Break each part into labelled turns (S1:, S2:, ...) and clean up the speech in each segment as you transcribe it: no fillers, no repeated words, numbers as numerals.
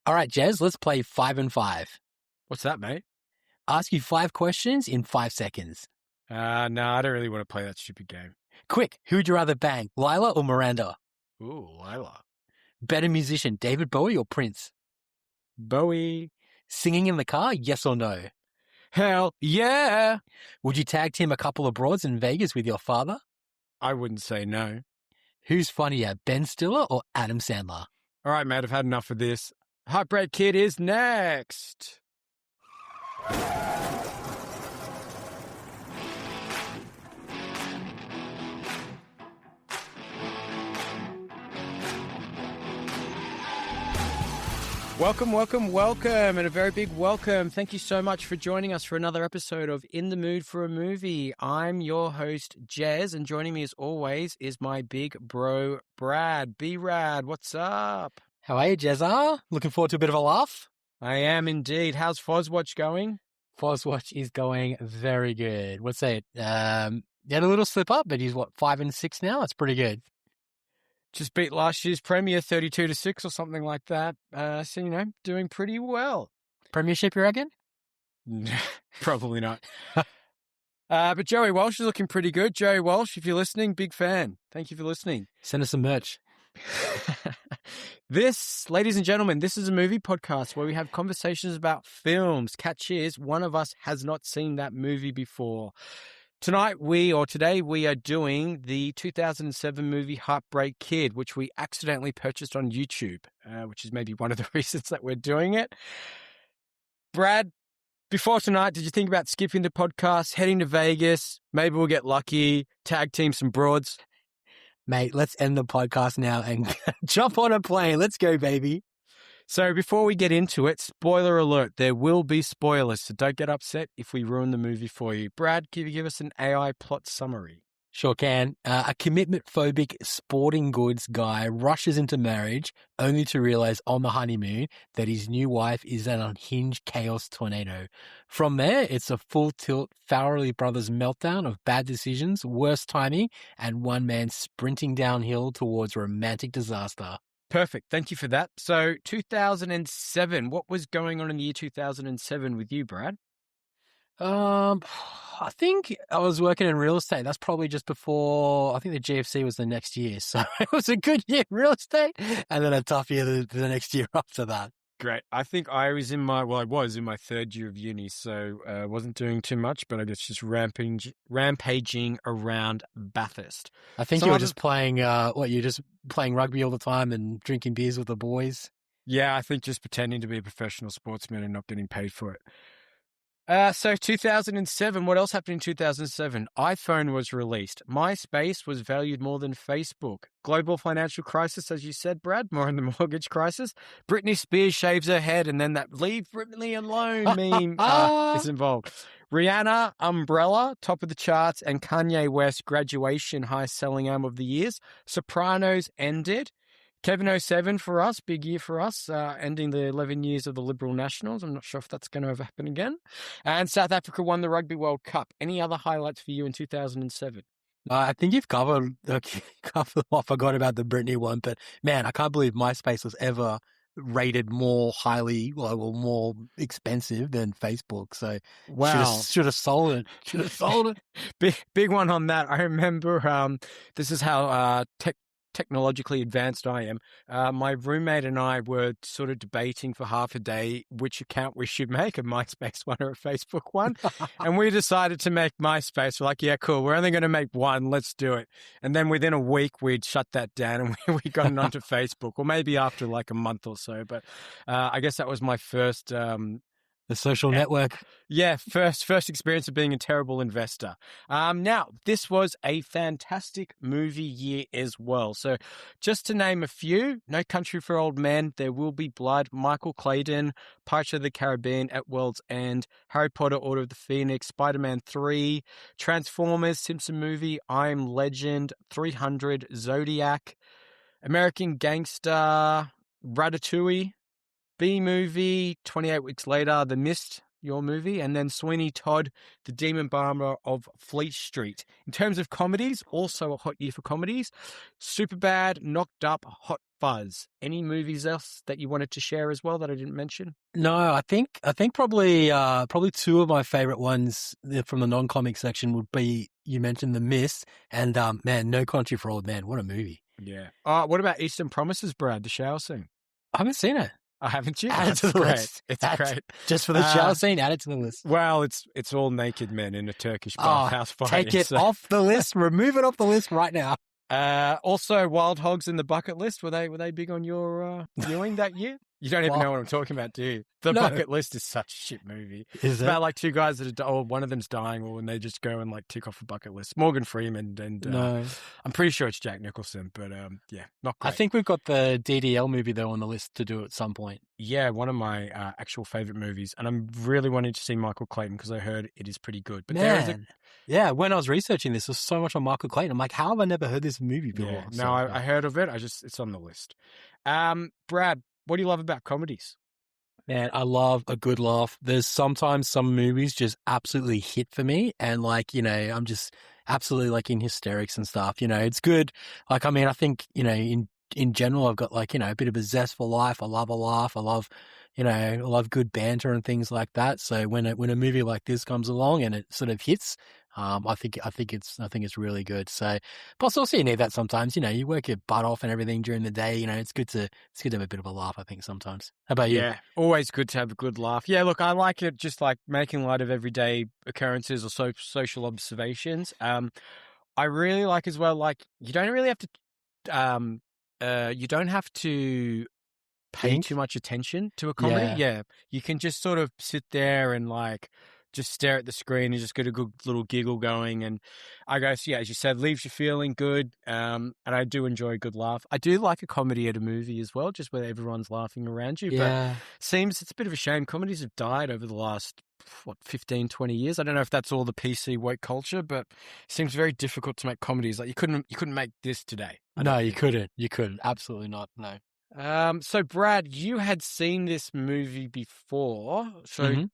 S1: All right, Jez, let's play 5 and 5.
S2: What's that, mate?
S1: Ask you 5 questions in 5 seconds.
S2: No, I don't really want to play that stupid game.
S1: Quick, who would you rather bang, Lila or Miranda?
S2: Ooh, Lila.
S1: Better musician, David Bowie or Prince?
S2: Bowie.
S1: Singing in the car, yes or no?
S2: Hell yeah.
S1: Would you tag team a couple of broads in Vegas with your father?
S2: I wouldn't say no.
S1: Who's funnier, Ben Stiller or Adam Sandler?
S2: All right, mate, I've had enough of this. Heartbreak Kid is next. Welcome, and a very big welcome. Thank you so much for joining us for another episode of In the Mood for a Movie. I'm your host, Jez, and joining me as always is my big bro, Brad. B-Rad, what's up?
S1: How are you, Jezza? Looking forward to a bit of a laugh?
S2: I am indeed. How's Fozwatch going?
S1: Fozwatch is going very good. What's that? He had a little slip up, but he's 5 and 6 now? That's pretty good.
S2: Just beat last year's Premier 32-6 or something like that. So, doing pretty well.
S1: Premiership, you reckon?
S2: Probably not. But Joey Walsh is looking pretty good. Joey Walsh, if you're listening, big fan. Thank you for listening.
S1: Send us some merch.
S2: This, ladies and gentlemen, this is a movie podcast where we have conversations about films. Catch is, one of us has not seen that movie before. Today we are doing the 2007 movie Heartbreak Kid, which we accidentally purchased on YouTube, which is maybe one of the reasons that we're doing it. Brad, before tonight, did you think about skipping the podcast, heading to Vegas? Maybe we'll get lucky, tag team some broads.
S1: Mate, let's end the podcast now and jump on a plane. Let's go, baby.
S2: So before we get into it, spoiler alert, there will be spoilers, so don't get upset if we ruin the movie for you. Brad, can you give us an AI plot summary?
S1: Sure can. A commitment-phobic sporting goods guy rushes into marriage only to realize on the honeymoon that his new wife is an unhinged chaos tornado. From there, it's a full-tilt Farrelly Brothers meltdown of bad decisions, worse timing, and one man sprinting downhill towards romantic disaster.
S2: Perfect. Thank you for that. So 2007, what was going on in the year 2007 with you, Brad?
S1: I think I was working in real estate. That's probably just before, I think the GFC was the next year. So it was a good year in real estate and then a tough year the next year after that.
S2: Great. I think I was in my third year of uni, so I wasn't doing too much, but I guess just rampaging around Bathurst.
S1: I think you were just playing, you're just playing rugby all the time and drinking beers with the boys?
S2: Yeah, I think just pretending to be a professional sportsman and not getting paid for it. So 2007, what else happened in 2007? iPhone was released. MySpace was valued more than Facebook. Global financial crisis, as you said, Brad, more in the mortgage crisis. Britney Spears shaves her head and then that leave Britney alone meme is involved. Rihanna, Umbrella, top of the charts, and Kanye West, Graduation, highest selling album of the years. Sopranos ended. Kevin 07 for us, big year for us, ending the 11 years of the Liberal Nationals. I'm not sure if that's going to ever happen again. And South Africa won the Rugby World Cup. Any other highlights for you in 2007?
S1: I think you've covered I forgot about the Britney one, but man, I can't believe MySpace was ever rated more highly, more expensive than Facebook. So
S2: wow,
S1: should have sold it.
S2: Big one on that. I remember this is how technologically advanced I am. My roommate and I were sort of debating for half a day which account we should make, a MySpace one or a Facebook one. And we decided to make MySpace. We're like, yeah, cool. We're only going to make one. Let's do it. And then within a week, we'd shut that down and we got onto Facebook, or maybe after like a month or so. But I guess that was my first...
S1: the social network.
S2: Yeah, first experience of being a terrible investor. Now, this was a fantastic movie year as well. So just to name a few, No Country for Old Men, There Will Be Blood, Michael Clayton, Pirates of the Caribbean, At World's End, Harry Potter, Order of the Phoenix, Spider-Man 3, Transformers, Simpson Movie, I Am Legend, 300, Zodiac, American Gangster, Ratatouille, B-Movie, 28 Weeks Later, The Mist, your movie, and then Sweeney Todd, The Demon Barber of Fleet Street. In terms of comedies, also a hot year for comedies. Superbad, Knocked Up, Hot fuzz. Any movies else that you wanted to share as well that I didn't mention?
S1: No, I think probably two of my favorite ones from the non-comic section would be, you mentioned The Mist and man, No Country for Old Men. What a movie.
S2: Yeah. What about Eastern Promises, Brad? The shower scene.
S1: I haven't seen it.
S2: I haven't you?
S1: Add it to
S2: That's
S1: the
S2: great.
S1: list.
S2: It's great.
S1: Just for the shower scene, add it to the list.
S2: Well, it's all naked men in a Turkish bathhouse fighting.
S1: Take it off the list. Remove it off the list right now.
S2: Also, Wild Hogs in the bucket list. Were they big on your viewing that year? You don't even know what I'm talking about, do you? The Bucket List is such a shit movie.
S1: Is it?
S2: About like two guys that are, one of them's dying, or when they just go and like tick off a bucket list. Morgan Freeman and
S1: No.
S2: I'm pretty sure it's Jack Nicholson, but yeah, not great.
S1: I think we've got the DDL movie though on the list to do at some point.
S2: Yeah, one of my actual favorite movies, and I'm really wanting to see Michael Clayton because I heard it is pretty good. But
S1: yeah, when I was researching this, there's so much on Michael Clayton. I'm like, how have I never heard this movie before?
S2: Yeah, no, I heard of it. It's on the list. Brad, what do you love about comedies?
S1: Man, I love a good laugh. There's sometimes some movies just absolutely hit for me, and like, I'm just absolutely like in hysterics and stuff. It's good. Like, I mean, I think, in general, I've got like, a bit of a zest for life. I love a laugh. I love good banter and things like that. So when a movie like this comes along and it sort of hits, I think it's really good. So, plus also you need that sometimes. You work your butt off and everything during the day. It's good to have a bit of a laugh, I think, sometimes. How about you?
S2: Yeah, always good to have a good laugh. Yeah, look, I like it, just like making light of everyday occurrences or social observations. I really like as well, like you don't really have to you don't have to pay too much attention to a comedy. Yeah. You can just sort of sit there and like just stare at the screen and just get a good little giggle going. And I guess, yeah, as you said, leaves you feeling good. And I do enjoy a good laugh. I do like a comedy at a movie as well, just where everyone's laughing around you.
S1: Yeah.
S2: But seems it's a bit of a shame. Comedies have died over the last 15, 20 years. I don't know if that's all the PC woke culture, but it seems very difficult to make comedies. Like you couldn't make this today.
S1: No, you couldn't. You couldn't. Absolutely not. No.
S2: So Brad, you had seen this movie before. So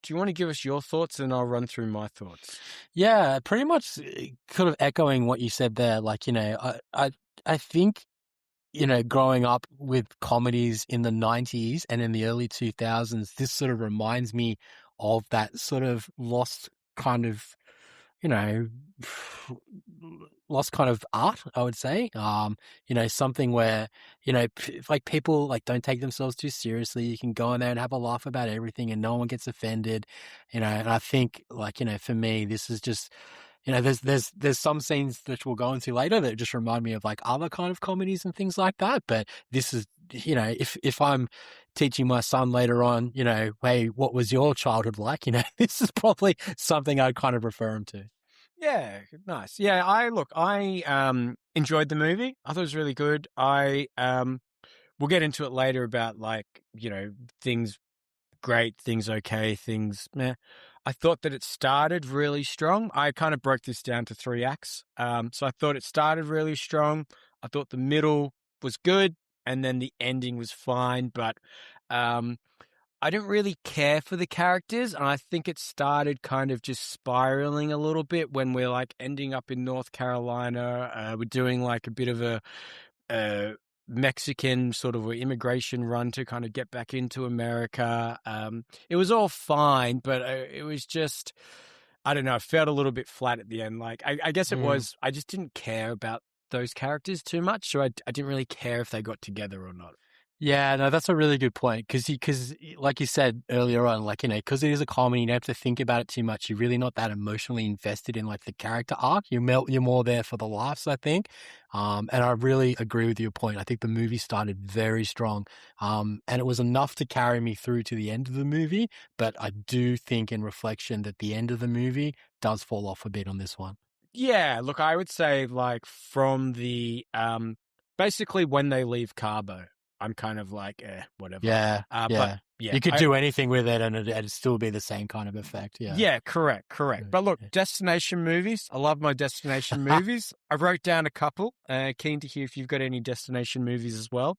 S2: do you want to give us your thoughts and I'll run through my thoughts?
S1: Yeah, pretty much kind of echoing what you said there. Like, I think, growing up with comedies in the 90s and in the early 2000s, this sort of reminds me of that sort of lost kind of art, I would say. Something where, like people like don't take themselves too seriously. You can go in there and have a laugh about everything and no one gets offended, and I think like, for me, this is just, there's some scenes that we'll go into later that just remind me of like other kind of comedies and things like that. But this is, if I'm teaching my son later on, hey, what was your childhood like? This is probably something I'd kind of refer him to.
S2: Yeah, nice. Yeah, I enjoyed the movie. I thought it was really good. We'll get into it later about like, things great, things okay, things meh. I thought that it started really strong. I kind of broke this down to 3 acts. So I thought it started really strong. I thought the middle was good, and then the ending was fine. But I didn't really care for the characters, and I think it started kind of just spiraling a little bit when we're like ending up in North Carolina. We're doing like a bit of a Mexican sort of immigration run to kind of get back into America. It was all fine, but it was just, I don't know, it felt a little bit flat at the end. Like, I guess it was, I just didn't care about those characters too much, so I didn't really care if they got together or not.
S1: Yeah, no, that's a really good point. Because like you said earlier on, like, because it is a comedy, you don't have to think about it too much. You're really not that emotionally invested in like the character arc. You're more there for the laughs, I think. And I really agree with your point. I think the movie started very strong. And it was enough to carry me through to the end of the movie. But I do think in reflection that the end of the movie does fall off a bit on this one.
S2: Yeah, look, I would say like from the, basically when they leave Cabo, I'm kind of like, whatever.
S1: Yeah,
S2: But yeah,
S1: you could do anything with it and it'd still be the same kind of effect. Yeah.
S2: Yeah, correct. But look, destination movies. I love my destination movies. I wrote down a couple. Keen to hear if you've got any destination movies as well.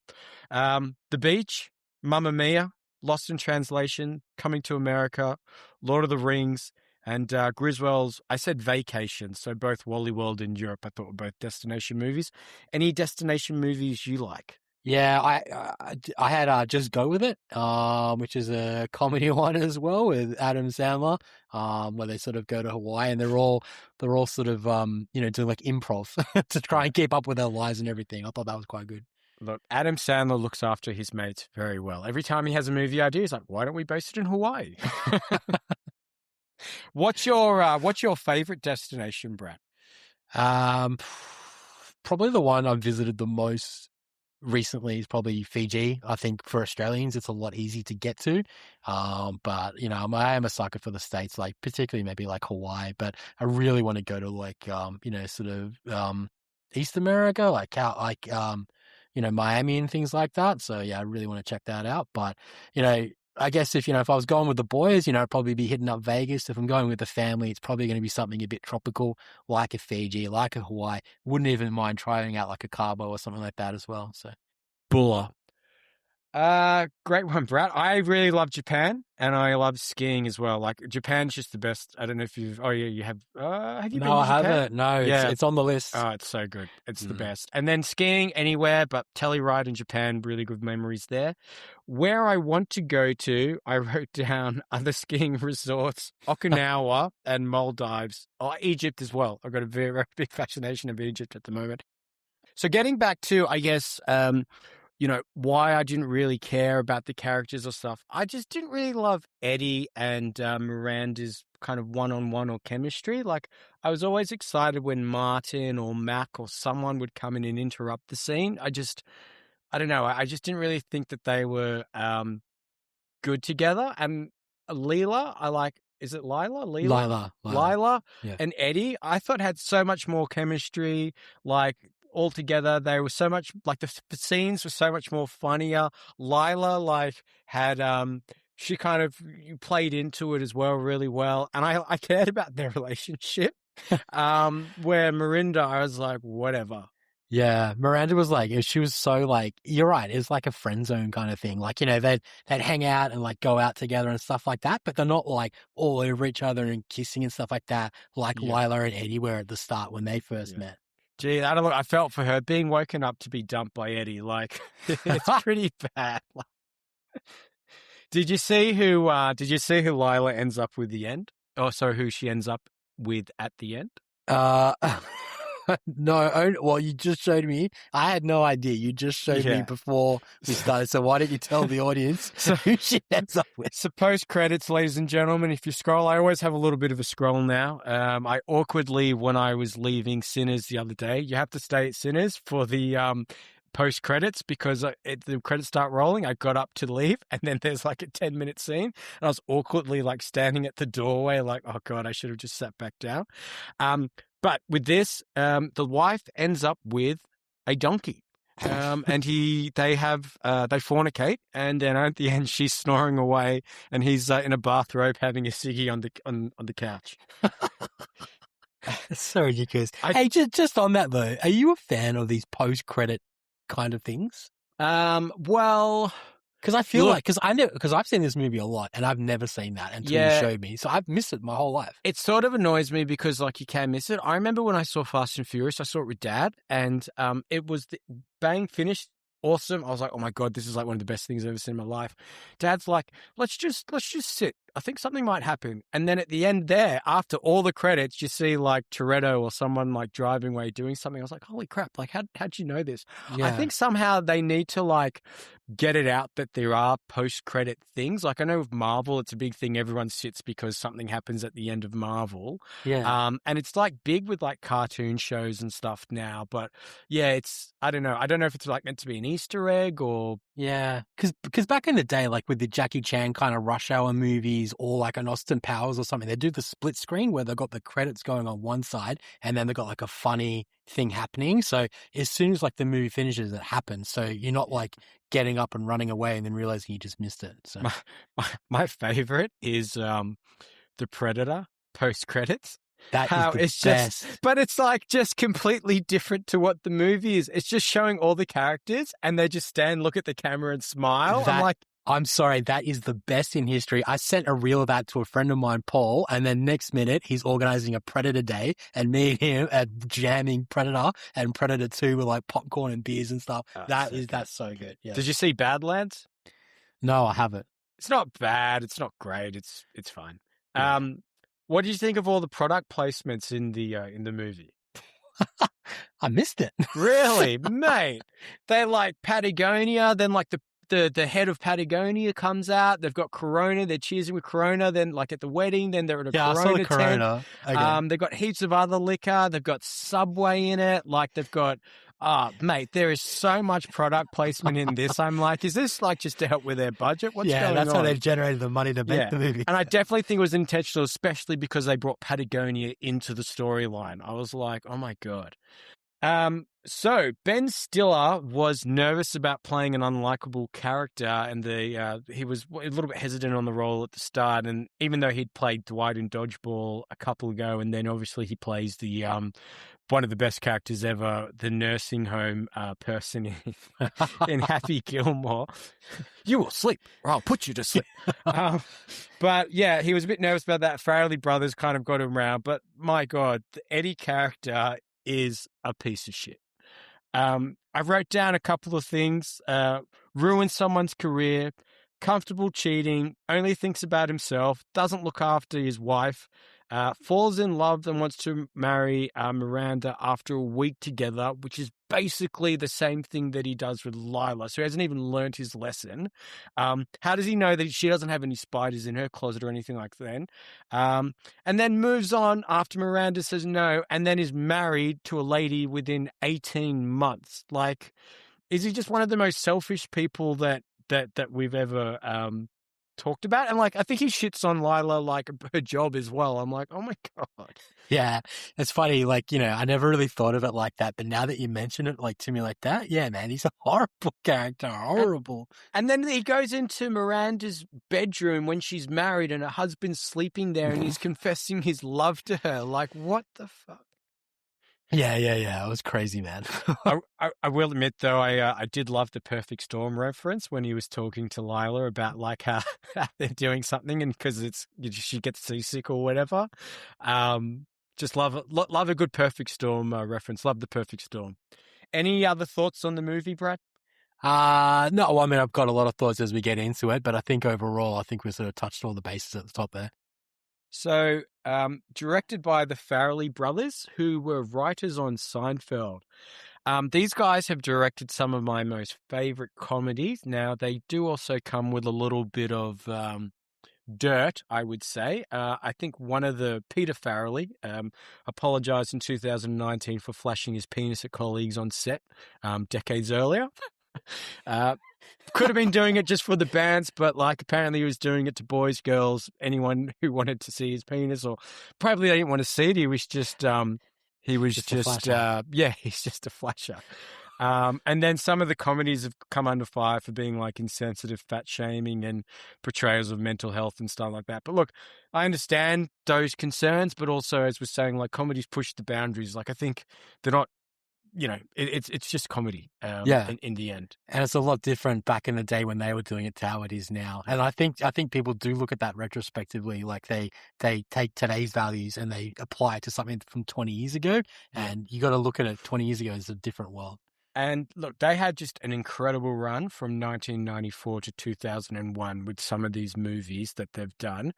S2: The Beach, Mamma Mia, Lost in Translation, Coming to America, Lord of the Rings, and Griswold's, I said Vacation, so both Wally World and Europe I thought were both destination movies. Any destination movies you like?
S1: Yeah, I had Just Go With It, which is a comedy one as well with Adam Sandler, where they sort of go to Hawaii and they're all sort of doing like improv to try
S2: Yeah.
S1: and keep up with their lives and everything. I thought that was quite good.
S2: Look, Adam Sandler looks after his mates very well. Every time he has a movie idea, he's like, "Why don't we base it in Hawaii?" What's your favorite destination, Brad?
S1: Um, Probably the one I've visited the most recently is probably Fiji. I think for Australians, it's a lot easier to get to. But I am a sucker for the States, like particularly maybe like Hawaii, but I really want to go to like, sort of, East America, like Miami and things like that. So yeah, I really want to check that out. But, I guess if I was going with the boys, I'd probably be hitting up Vegas. If I'm going with the family, it's probably going to be something a bit tropical, like a Fiji, like a Hawaii. Wouldn't even mind trying out like a Cabo or something like that as well. So.
S2: Bulla. Great one, Brad. I really love Japan and I love skiing as well. Like Japan's just the best. I don't know if you've. Oh yeah, you have. Have you been
S1: No,
S2: to
S1: I
S2: Japan?
S1: haven't. No,
S2: Yeah.
S1: it's on the list.
S2: Oh, it's so good. It's the best. And then skiing anywhere, but Telluride in Japan, really good memories there. Where I want to go to, I wrote down other skiing resorts, Okinawa and Maldives. Oh, Egypt as well. I've got a very, very big fascination of Egypt at the moment. So getting back to, I guess, why I didn't really care about the characters or stuff. I just didn't really love Eddie and Miranda's kind of one-on-one or chemistry. Like, I was always excited when Martin or Mac or someone would come in and interrupt the scene. I don't know. I just didn't really think that they were good together. And Leela, is it Lila? Leela? Lila
S1: Yeah.
S2: and Eddie, I thought had so much more chemistry. Like, all together, they were so much like the scenes were so much more funnier. Lila had she kind of played into it as well really well, and I cared about their relationship. Where Mirinda, I was like, whatever.
S1: Yeah, Miranda was like, she was so like, you're right, it's like a friend zone kind of thing. Like, they'd hang out and like go out together and stuff like that, but they're not like all over each other and kissing and stuff like that, like Lila and Eddie were at the start when they first met.
S2: Gee, I felt for her being woken up to be dumped by Eddie. Like, it's pretty bad. Did you see who Lila ends up with the end? Oh, sorry, who she ends up with at the end?
S1: No, well, you just showed me. I had no idea. You just showed me before we started. So why don't you tell the audience who she ends up with?
S2: So post credits, ladies and gentlemen, if you scroll, I always have a little bit of a scroll now. I awkwardly, when I was leaving Sinners the other day, you have to stay at Sinners for the post credits because the credits start rolling. I got up to leave and then there's like a 10-minute scene and I was awkwardly like standing at the doorway like, oh God, I should have just sat back down. But with this, the wife ends up with a donkey, and they fornicate, and then at the end she's snoring away, and he's in a bathrobe having a ciggy on the couch.
S1: It's so ridiculous. Hey, just on that though, are you a fan of these post-credit kind of things?
S2: Well.
S1: Because I feel because I've seen this movie a lot and I've never seen that until you showed me. So I've missed it my whole life.
S2: It sort of annoys me because you can miss it. I remember when I saw Fast and Furious, I saw it with Dad and it was bang finished. Awesome. I was like, oh my God, this is like one of the best things I've ever seen in my life. Dad's like, let's just sit. I think something might happen. And then at the end there, after all the credits, you see like Toretto or someone like driving away doing something. I was like, holy crap. Like, how'd you know this? Yeah. I think somehow they need to like get it out that there are post-credit things. Like I know with Marvel, it's a big thing. Everyone sits because something happens at the end of Marvel.
S1: Yeah.
S2: And it's like big with like cartoon shows and stuff now. But yeah, I don't know. I don't know if it's like meant to be an Easter egg or.
S1: Yeah. Because back in the day, like with the Jackie Chan kind of rush hour movies or like an Austin Powers or something, they do the split screen where they've got the credits going on one side and then they've got like a funny thing happening. So as soon as like the movie finishes, it happens. So you're not like getting up and running away and then realizing you just missed it. So
S2: my favorite is the Predator post credits.
S1: That is the best.
S2: But it's like just completely different to what the movie is. It's just showing all the characters and they just stand, look at the camera and smile. I'm like,
S1: I'm sorry, that is the best in history. I sent a reel of that to a friend of mine, Paul, and then next minute he's organizing a Predator Day, and me and him are jamming Predator and Predator 2 with like popcorn and beers and stuff.
S2: Oh,
S1: That's so good. Yeah.
S2: Did you see Badlands?
S1: No, I haven't.
S2: It's not bad. It's not great. It's fine.
S1: Yeah.
S2: What do you think of all the product placements in the movie?
S1: I missed it.
S2: Really, mate? They're like Patagonia, then like the head of Patagonia comes out. They've got Corona. They're cheersing with Corona. Then like at the wedding, then they're at a
S1: Yeah,
S2: Corona
S1: I saw the Corona.
S2: tent.
S1: Okay.
S2: They've got heaps of other liquor. They've got Subway in it. Like they've got, mate, there is so much product placement in this. I'm like, is this like just to help with their budget? What's going on?
S1: Yeah, that's how they've generated the money to make the movie.
S2: And I definitely think it was intentional, especially because they brought Patagonia into the storyline. I was like, oh my God. So Ben Stiller was nervous about playing an unlikable character, and he was a little bit hesitant on the role at the start. And even though he'd played Dwight in Dodgeball a couple ago, and then obviously he plays the one of the best characters ever, the nursing home person in Happy Gilmore. You will sleep, or I'll put you to sleep. But yeah, he was a bit nervous about that. Farrelly Brothers kind of got him round, but my God, the Eddie character is a piece of shit. I wrote down a couple of things. Ruin someone's career, comfortable cheating, only thinks about himself, doesn't look after his wife, falls in love and wants to marry Miranda after a week together, which is basically the same thing that he does with Lila. So he hasn't even learned his lesson. How does he know that she doesn't have any spiders in her closet or anything like that? And then moves on after Miranda says no, and then is married to a lady within 18 months. Like, is he just one of the most selfish people that we've ever talked about? And like, I think he shits on Lila, like her job as well. I'm like, oh my God.
S1: Yeah, it's funny. Like, I never really thought of it like that, but now that you mention it, like to me like that, yeah, man, he's a horrible character, horrible.
S2: And then he goes into Miranda's bedroom when she's married and her husband's sleeping there, and he's confessing his love to her. Like, what the fuck?
S1: Yeah. It was crazy, man.
S2: I will admit, though, I did love the Perfect Storm reference when he was talking to Lila about like how they're doing something, and because she gets seasick or whatever. Just love a good Perfect Storm reference. Love the Perfect Storm. Any other thoughts on the movie, Brad?
S1: No, I mean, I've got a lot of thoughts as we get into it, but I think overall, I think we sort of touched all the bases at the top there.
S2: So, directed by the Farrelly brothers, who were writers on Seinfeld. These guys have directed some of my most favorite comedies. Now, they do also come with a little bit of dirt, I would say. I think one of Peter Farrelly apologized in 2019 for flashing his penis at colleagues on set decades earlier. Could have been doing it just for the bands, but like apparently he was doing it to boys, girls, anyone who wanted to see his penis, or probably they didn't want to see it. He was just he's just a flasher. And then some of the comedies have come under fire for being like insensitive fat shaming and portrayals of mental health and stuff like that. But look, I understand those concerns, but also, as we're saying, like comedies push the boundaries. Like I think they're not, it's just comedy in the end.
S1: And it's a lot different back in the day when they were doing it to how it is now. And I think people do look at that retrospectively, like they take today's values and they apply it to something from 20 years ago. And you got to look at it 20 years ago as a different world.
S2: And look, they had just an incredible run from 1994 to 2001 with some of these movies that they've done.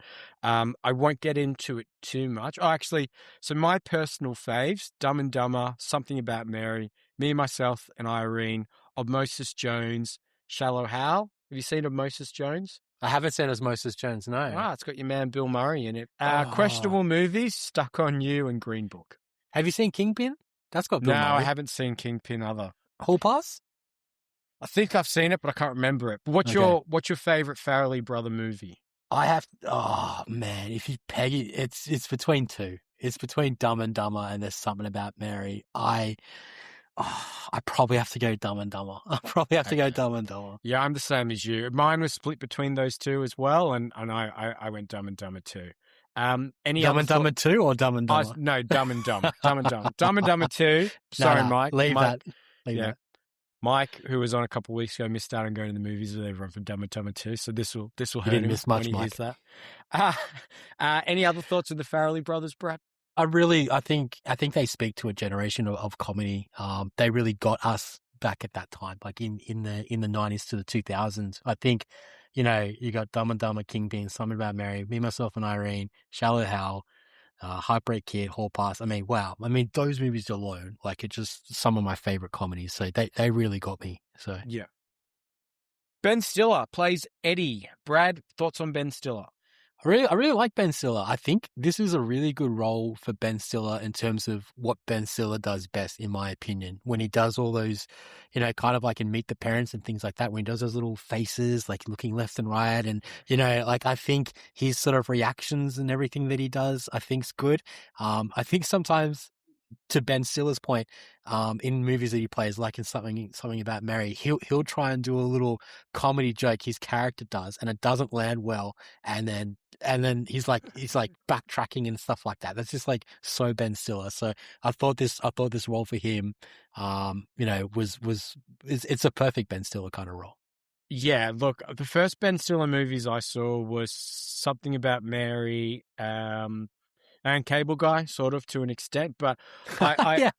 S2: I won't get into it too much. Oh, actually, so my personal faves, Dumb and Dumber, Something About Mary, Me, Myself and Irene, Osmosis Jones, Shallow Hal. Have you seen Osmosis Jones?
S1: I haven't seen Osmosis Jones, no.
S2: Ah, it's got your man Bill Murray in it. Questionable movies, Stuck on You and Green Book.
S1: Have you seen Kingpin? That's got Bill Murray.
S2: No, I haven't seen Kingpin either.
S1: Hall Pass?
S2: I think I've seen it, but I can't remember it. But what's your favorite Farrelly brother movie?
S1: Oh man, if you peg it, it's between two. It's between Dumb and Dumber and There's Something About Mary. I probably have to go Dumb and Dumber. Yeah, I'm the same as you. Mine was split between those two as well, and I went Dumb and Dumber too. Dumb and Dumber 2 or Dumb and Dumber?
S2: No, Dumb and Dumb. Dumb and Dumb. Dumb and Dumber 2. Sorry, Mike.
S1: Leave that.
S2: Yeah. Mike, who was on a couple of weeks ago, missed out on going to the movies with everyone for Dumb and Dumber 2, so this will
S1: You
S2: hurt
S1: didn't
S2: him
S1: miss
S2: when
S1: much,
S2: he hears
S1: Mike.
S2: that. Any other thoughts on the Farrelly brothers, Brad?
S1: I think they speak to a generation of comedy. They really got us back at that time, like in the 90s to the 2000s. I think, you got Dumb and Dumber, Kingpin, Something About Mary, Me, Myself, and Irene, Shallow Hal, Heartbreak Kid, Hall Pass. I mean, wow. I mean, those movies alone, like, it's just some of my favorite comedies. So they really got me. So
S2: Yeah. Ben Stiller plays Eddie. Brad, thoughts on Ben Stiller?
S1: I really like Ben Stiller. I think this is a really good role for Ben Stiller in terms of what Ben Stiller does best, in my opinion. When he does all those, kind of like in Meet the Parents and things like that, when he does those little faces, like looking left and right. And, like, I think his sort of reactions and everything that he does, I think's good. I think sometimes, to Ben Stiller's point, in movies that he plays, like in something about Mary, he'll try and do a little comedy joke his character does, and it doesn't land well, and then he's like backtracking and stuff like that. That's just like so Ben Stiller. So I thought this role for him, it's a perfect Ben Stiller kind of role.
S2: Yeah, look, the first Ben Stiller movies I saw was Something About Mary, and Cable Guy, sort of, to an extent, but
S1: Yeah.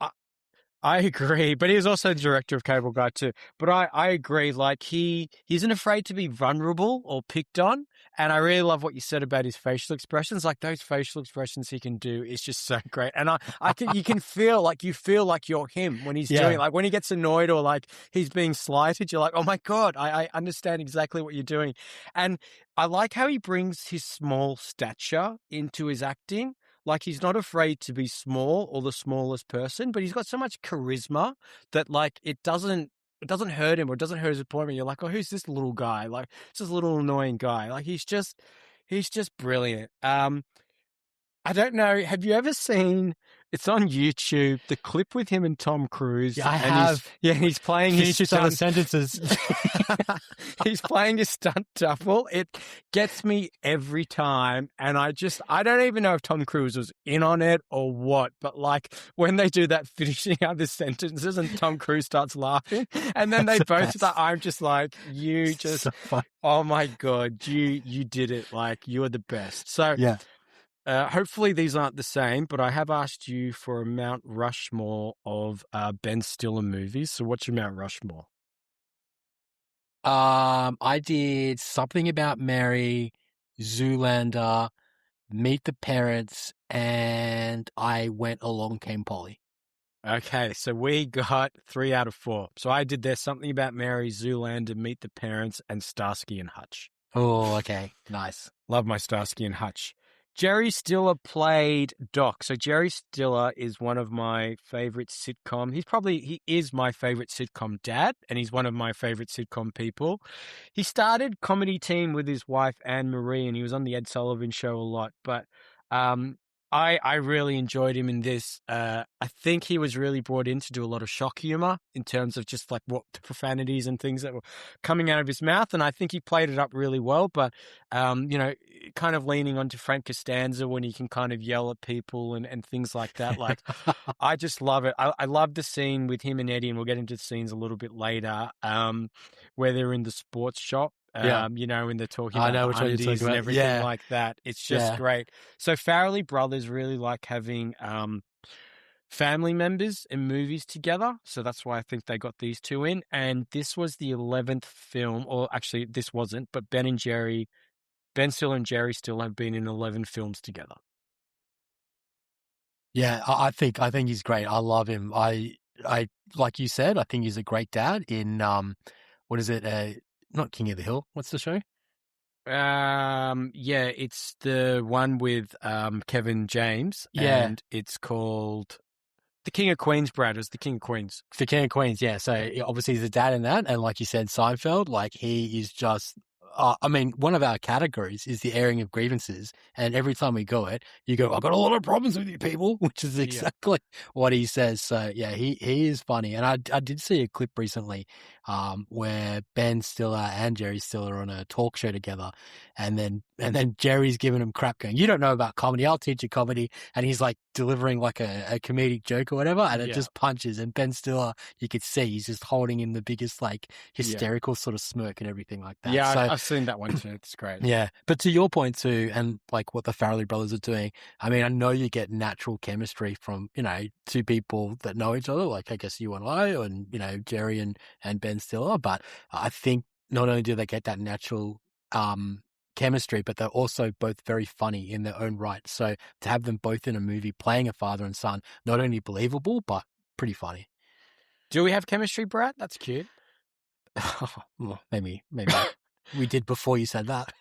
S2: I agree. But he was also the director of Cable Guy too. But I agree. Like, he isn't afraid to be vulnerable or picked on. And I really love what you said about his facial expressions. Like, those facial expressions he can do is just so great. And you can feel like you're him when he's doing it. Like, when he gets annoyed or like he's being slighted, you're like, oh my God, I understand exactly what you're doing. And I like how he brings his small stature into his acting. Like, he's not afraid to be small or the smallest person, but he's got so much charisma that, like, it doesn't hurt him or it doesn't hurt his appointment. You're like, oh, who's this little guy? Like, it's this little annoying guy. Like, he's just brilliant. I don't know. Have you ever seen? It's on YouTube. The clip with him and Tom Cruise.
S1: Yeah, I have.
S2: He's playing his
S1: Finish each other's sentences.
S2: He's playing his stunt double. It gets me every time, and I don't even know if Tom Cruise was in on it or what. But like, when they do that finishing other sentences, and Tom Cruise starts laughing, and then they both start. I'm just like, you just.
S1: So funny.
S2: Oh my God, you did it! Like, you're the best. So
S1: Yeah.
S2: Hopefully these aren't the same, but I have asked you for a Mount Rushmore of Ben Stiller movies. So what's your Mount Rushmore?
S1: I did Something About Mary, Zoolander, Meet the Parents, and I went Along Came Polly.
S2: Okay, so we got 3 out of 4. So I did There's Something About Mary, Zoolander, Meet the Parents, and Starsky and Hutch.
S1: Oh, okay. Nice.
S2: Love my Starsky and Hutch. Jerry Stiller played Doc. So Jerry Stiller is one of my favorite sitcom. He is my favorite sitcom dad, and he's one of my favorite sitcom people. He started Comedy Team with his wife, Anne Marie, and he was on the Ed Sullivan Show a lot. But I really enjoyed him in this. I think he was really brought in to do a lot of shock humor in terms of just like what the profanities and things that were coming out of his mouth. And I think he played it up really well, but, kind of leaning onto Frank Costanza when he can kind of yell at people and things like that. Like, I just love it. I love the scene with him and Eddie, and we'll get into the scenes a little bit later, where they're in the sports shop. And they're talking about the undies and everything like that. It's just great. So Farrelly brothers really like having family members in movies together. So that's why I think they got these two in. And this was the 11th film, or actually this wasn't, but Ben Stiller and Jerry Stiller have been in 11 films together.
S1: Yeah, I think he's great. I love him. I like you said, I think he's a great dad in what is it? Not King of the Hill. What's the show?
S2: It's the one with Kevin James.
S1: Yeah.
S2: And it's called The King of Queens, Brad. It was The King of Queens.
S1: The King of Queens, yeah. So obviously he's a dad in that. And like you said, Seinfeld, like he is just, one of our categories is the airing of grievances. And every time we go you go, I've got a lot of problems with you people, which is exactly what he says. So yeah, he is funny. And I did see a clip recently where Ben Stiller and Jerry Stiller are on a talk show together, and then Jerry's giving him crap, going, "You don't know about comedy. I'll teach you comedy." And he's like delivering like a comedic joke or whatever, and it just punches. And Ben Stiller, you could see he's just holding in the biggest like hysterical sort of smirk and everything like that.
S2: Yeah,
S1: So,
S2: I've seen that one too. It's great.
S1: yeah, but to your point too, and like what the Farrelly brothers are doing, I mean, I know you get natural chemistry from, two people that know each other, like I guess you and I, and, Jerry and Ben Stiller, but I think not only do they get that natural chemistry, but they're also both very funny in their own right. So to have them both in a movie playing a father and son, not only believable, but pretty funny.
S2: Do we have chemistry, Brad? That's cute.
S1: Well, maybe we did before you said that.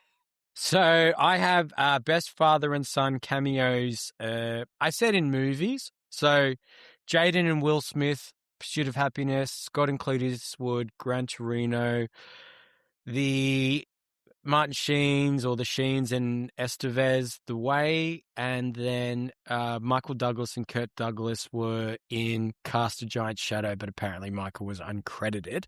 S2: So I have best father and son cameos. I said in movies. So Jaden and Will Smith, Pursuit of Happiness, Scott and Clint Eastwood, Gran Torino, the Martin Sheens or the Sheens and Estevez, The Way, and then Michael Douglas and Kurt Douglas were in Cast a Giant Shadow, but apparently Michael was uncredited.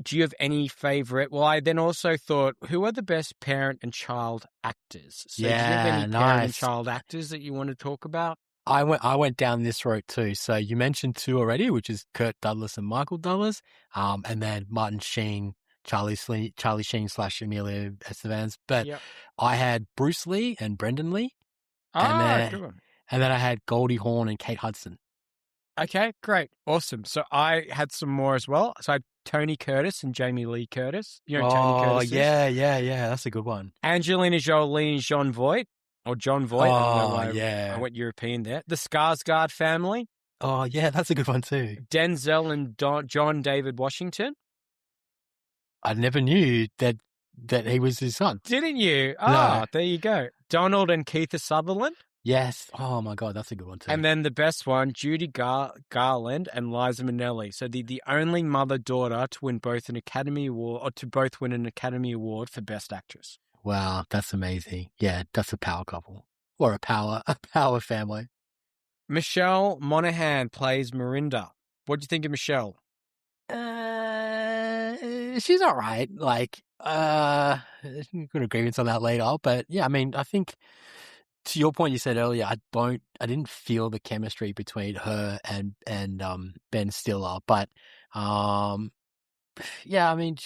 S2: Do you have any favorite? Well, I then also thought, who are the best parent and child actors? So do you have any parent and child actors that you want to talk about?
S1: I went down this road too. So you mentioned two already, which is Kurt Douglas and Michael Douglas, and then Martin Sheen, Charlie Sheen / Emilio Estevez. But I had Bruce Lee and Brendan Lee,
S2: good one.
S1: And then I had Goldie Hawn and Kate Hudson.
S2: Okay, great. Awesome. So I had some more as well. So I had Tony Curtis and Jamie Lee Curtis. You know Tony Curtis?
S1: Yeah. That's a good one.
S2: Angelina Jolie and John Voight. Or John Voight.
S1: I
S2: went European there. The Skarsgård family.
S1: Oh, yeah, that's a good one too.
S2: Denzel and John David Washington.
S1: I never knew that he was his son.
S2: Didn't you?
S1: No.
S2: There you go. Donald and Keith Sutherland.
S1: Yes. Oh, my God, that's a good one too.
S2: And then the best one, Judy Garland and Liza Minnelli. So the only mother-daughter to win both an Academy Award, or to both win an Academy Award for Best Actress.
S1: Wow, that's amazing. Yeah, that's a power couple. Or a power family.
S2: Michelle Monaghan plays Miranda. What do you think of Michelle?
S1: She's all right. Like, good agreements on that later. But yeah, I mean, I think to your point you said earlier, I didn't feel the chemistry between her and Ben Stiller. But yeah, I mean,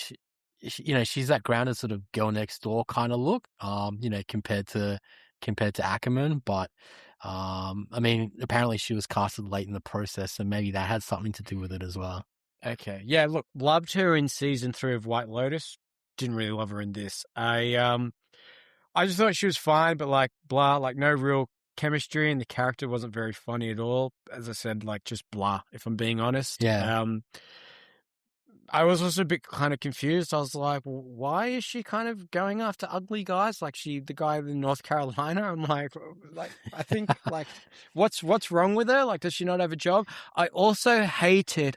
S1: she's that grounded sort of girl next door kind of look. Compared to Ackerman, but I mean, apparently she was casted late in the process, and maybe that had something to do with it as well.
S2: Okay, yeah. Look, loved her in season 3 of White Lotus. Didn't really love her in this. I just thought she was fine, but like blah, like no real chemistry, and the character wasn't very funny at all. As I said, like just blah. If I'm being honest,
S1: Yeah.
S2: I was also a bit kind of confused. I was like, well, why is she kind of going after ugly guys? Like the guy in North Carolina. I'm like, I think like, what's wrong with her? Like, does she not have a job? I also hated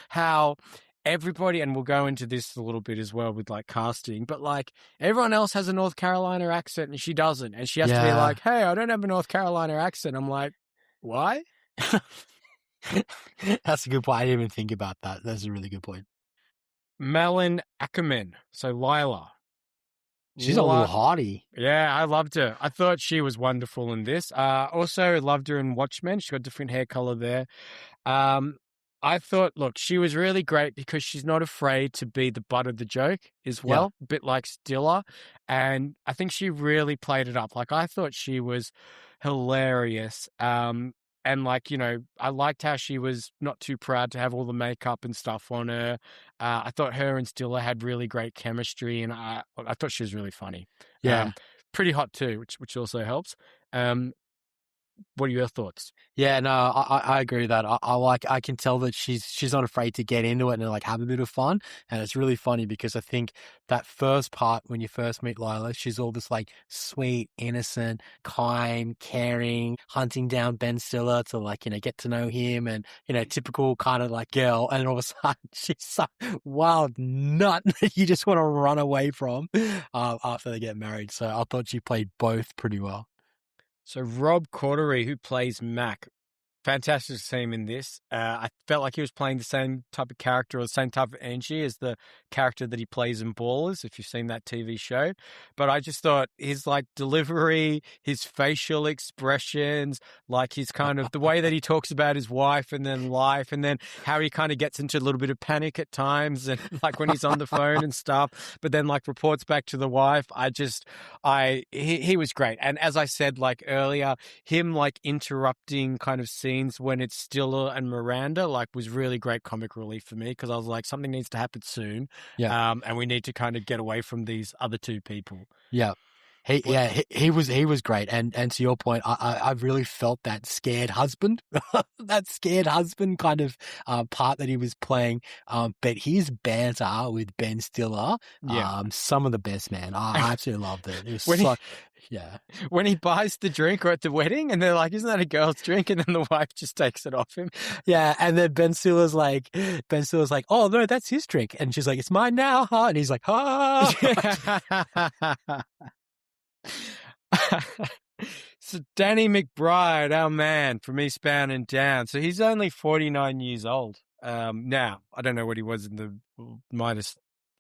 S2: how everybody, and we'll go into this a little bit as well with like casting, but like everyone else has a North Carolina accent and she doesn't. And she has to be like, hey, I don't have a North Carolina accent. I'm like, why?
S1: That's a good point. I didn't even think about that. That's a really good point.
S2: Malin Ackerman, so Lila.
S1: She's a little hottie.
S2: Yeah, I loved her. I thought she was wonderful in this. Also loved her in Watchmen. She got different hair color there. I thought, look, she was really great because she's not afraid to be the butt of the joke as well, a bit like Stiller. And I think she really played it up. Like, I thought she was hilarious. And like, I liked how she was not too proud to have all the makeup and stuff on her. I thought her and Stiller had really great chemistry, and I thought she was really funny.
S1: Yeah.
S2: Pretty hot too, which also helps. What are your thoughts?
S1: Yeah, no, I agree with that. I can tell that she's not afraid to get into it and like have a bit of fun. And it's really funny because I think that first part when you first meet Lila, she's all this like sweet, innocent, kind, caring, hunting down Ben Stiller to like, get to know him and, typical kind of like girl. And all of a sudden she's some wild nut that you just want to run away from after they get married. So I thought she played both pretty well.
S2: So Rob Corddry, who plays Mac, Fantastic to see him in this. I felt like he was playing the same type of character or the same type of energy as the character that he plays in Ballers, if you've seen that TV show. But I just thought his like delivery, his facial expressions, like his kind of the way that he talks about his wife and then life, and then how he kind of gets into a little bit of panic at times, and like when he's on the phone and stuff, but then like reports back to the wife. He was great. And as I said like earlier, him like interrupting kind of scenes when it's Stiller and Miranda like was really great comic relief for me, because I was like, something needs to happen soon.
S1: Yeah.
S2: And we need to kind of get away from these other two people.
S1: Yeah. He was great, and to your point, I really felt that scared husband, that scared husband kind of part that he was playing. But his banter with Ben Stiller, some of the best, man. I absolutely loved it. It was
S2: when he buys the drink or at the wedding, and they're like, "Isn't that a girl's drink?" And then the wife just takes it off him.
S1: Yeah, and then Ben Stiller's like, "Oh no, that's his drink," and she's like, "It's mine now, huh?" And he's like, "Huh."
S2: So Danny McBride, our man from Eastbound and Down. So he's only 49 years old now. I don't know what he was in the minus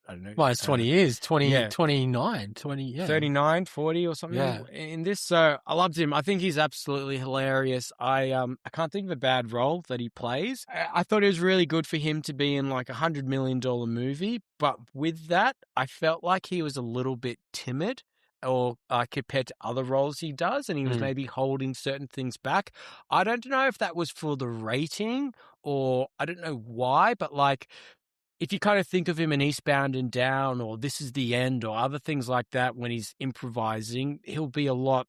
S1: 20 years, 29, 20, yeah.
S2: 39, 40 or something in this. So I loved him. I think he's absolutely hilarious. I can't think of a bad role that he plays. I thought it was really good for him to be in like $100 million movie. But with that, I felt like he was a little bit timid, or compared to other roles he does, and he was maybe holding certain things back. I don't know if that was for the rating, or I don't know why, but like, if you kind of think of him in Eastbound and Down or This Is the End or other things like that, when he's improvising, he'll be a lot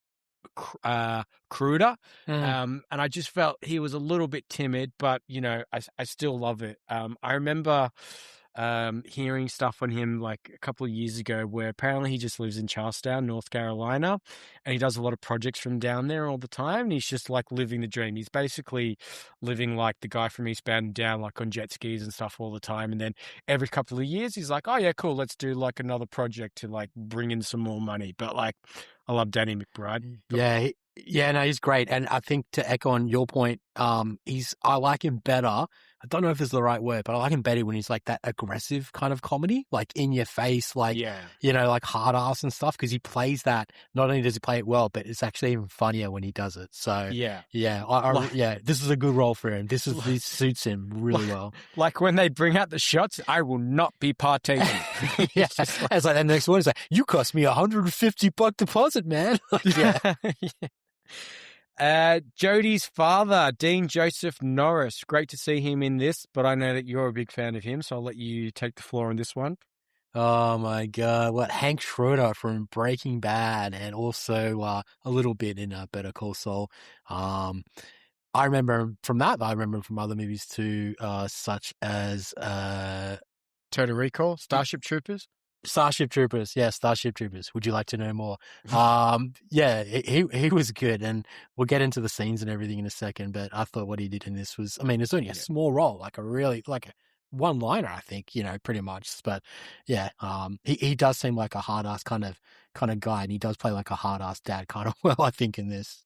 S2: cruder. And I just felt he was a little bit timid, but, you know, I still love it. I remember hearing stuff on him like a couple of years ago where apparently he just lives in Charlestown, North Carolina, and he does a lot of projects from down there all the time, and he's just like living the dream. He's basically living like the guy from Eastbound and Down, like on jet skis and stuff all the time, and then every couple of years he's like, oh yeah, cool, let's do like another project to like bring in some more money. But like, I love Danny McBride.
S1: No, he's great. And I think to echo on your point, I like him better. I don't know if it's the right word, but I like him better when he's like that aggressive kind of comedy, like in your face, like, you know, like hard ass and stuff. Cause he plays that, not only does he play it well, but it's actually even funnier when he does it. So this is a good role for him. This suits him really well.
S2: Like when they bring out the shots, I will not be partaking.
S1: It's like the next one is like, you cost me $150 deposit, man.
S2: Jodie's father, Dean Joseph Norris. Great to see him in this, but I know that you're a big fan of him, so I'll let you take the floor on this one.
S1: Oh my God. Hank Schroeder from Breaking Bad, and also a little bit in Better Call Saul. I remember him from that. I remember him from other movies too, such as
S2: Total Recall, Starship Troopers.
S1: Starship Troopers. Would you like to know more? He was good, and we'll get into the scenes and everything in a second, but I thought what he did in this was, I mean, it's only a small role, like a really, like a one-liner, I think, you know, pretty much. But he does seem like a hard-ass kind of guy, and he does play like a hard-ass dad kind of well, I think, in this.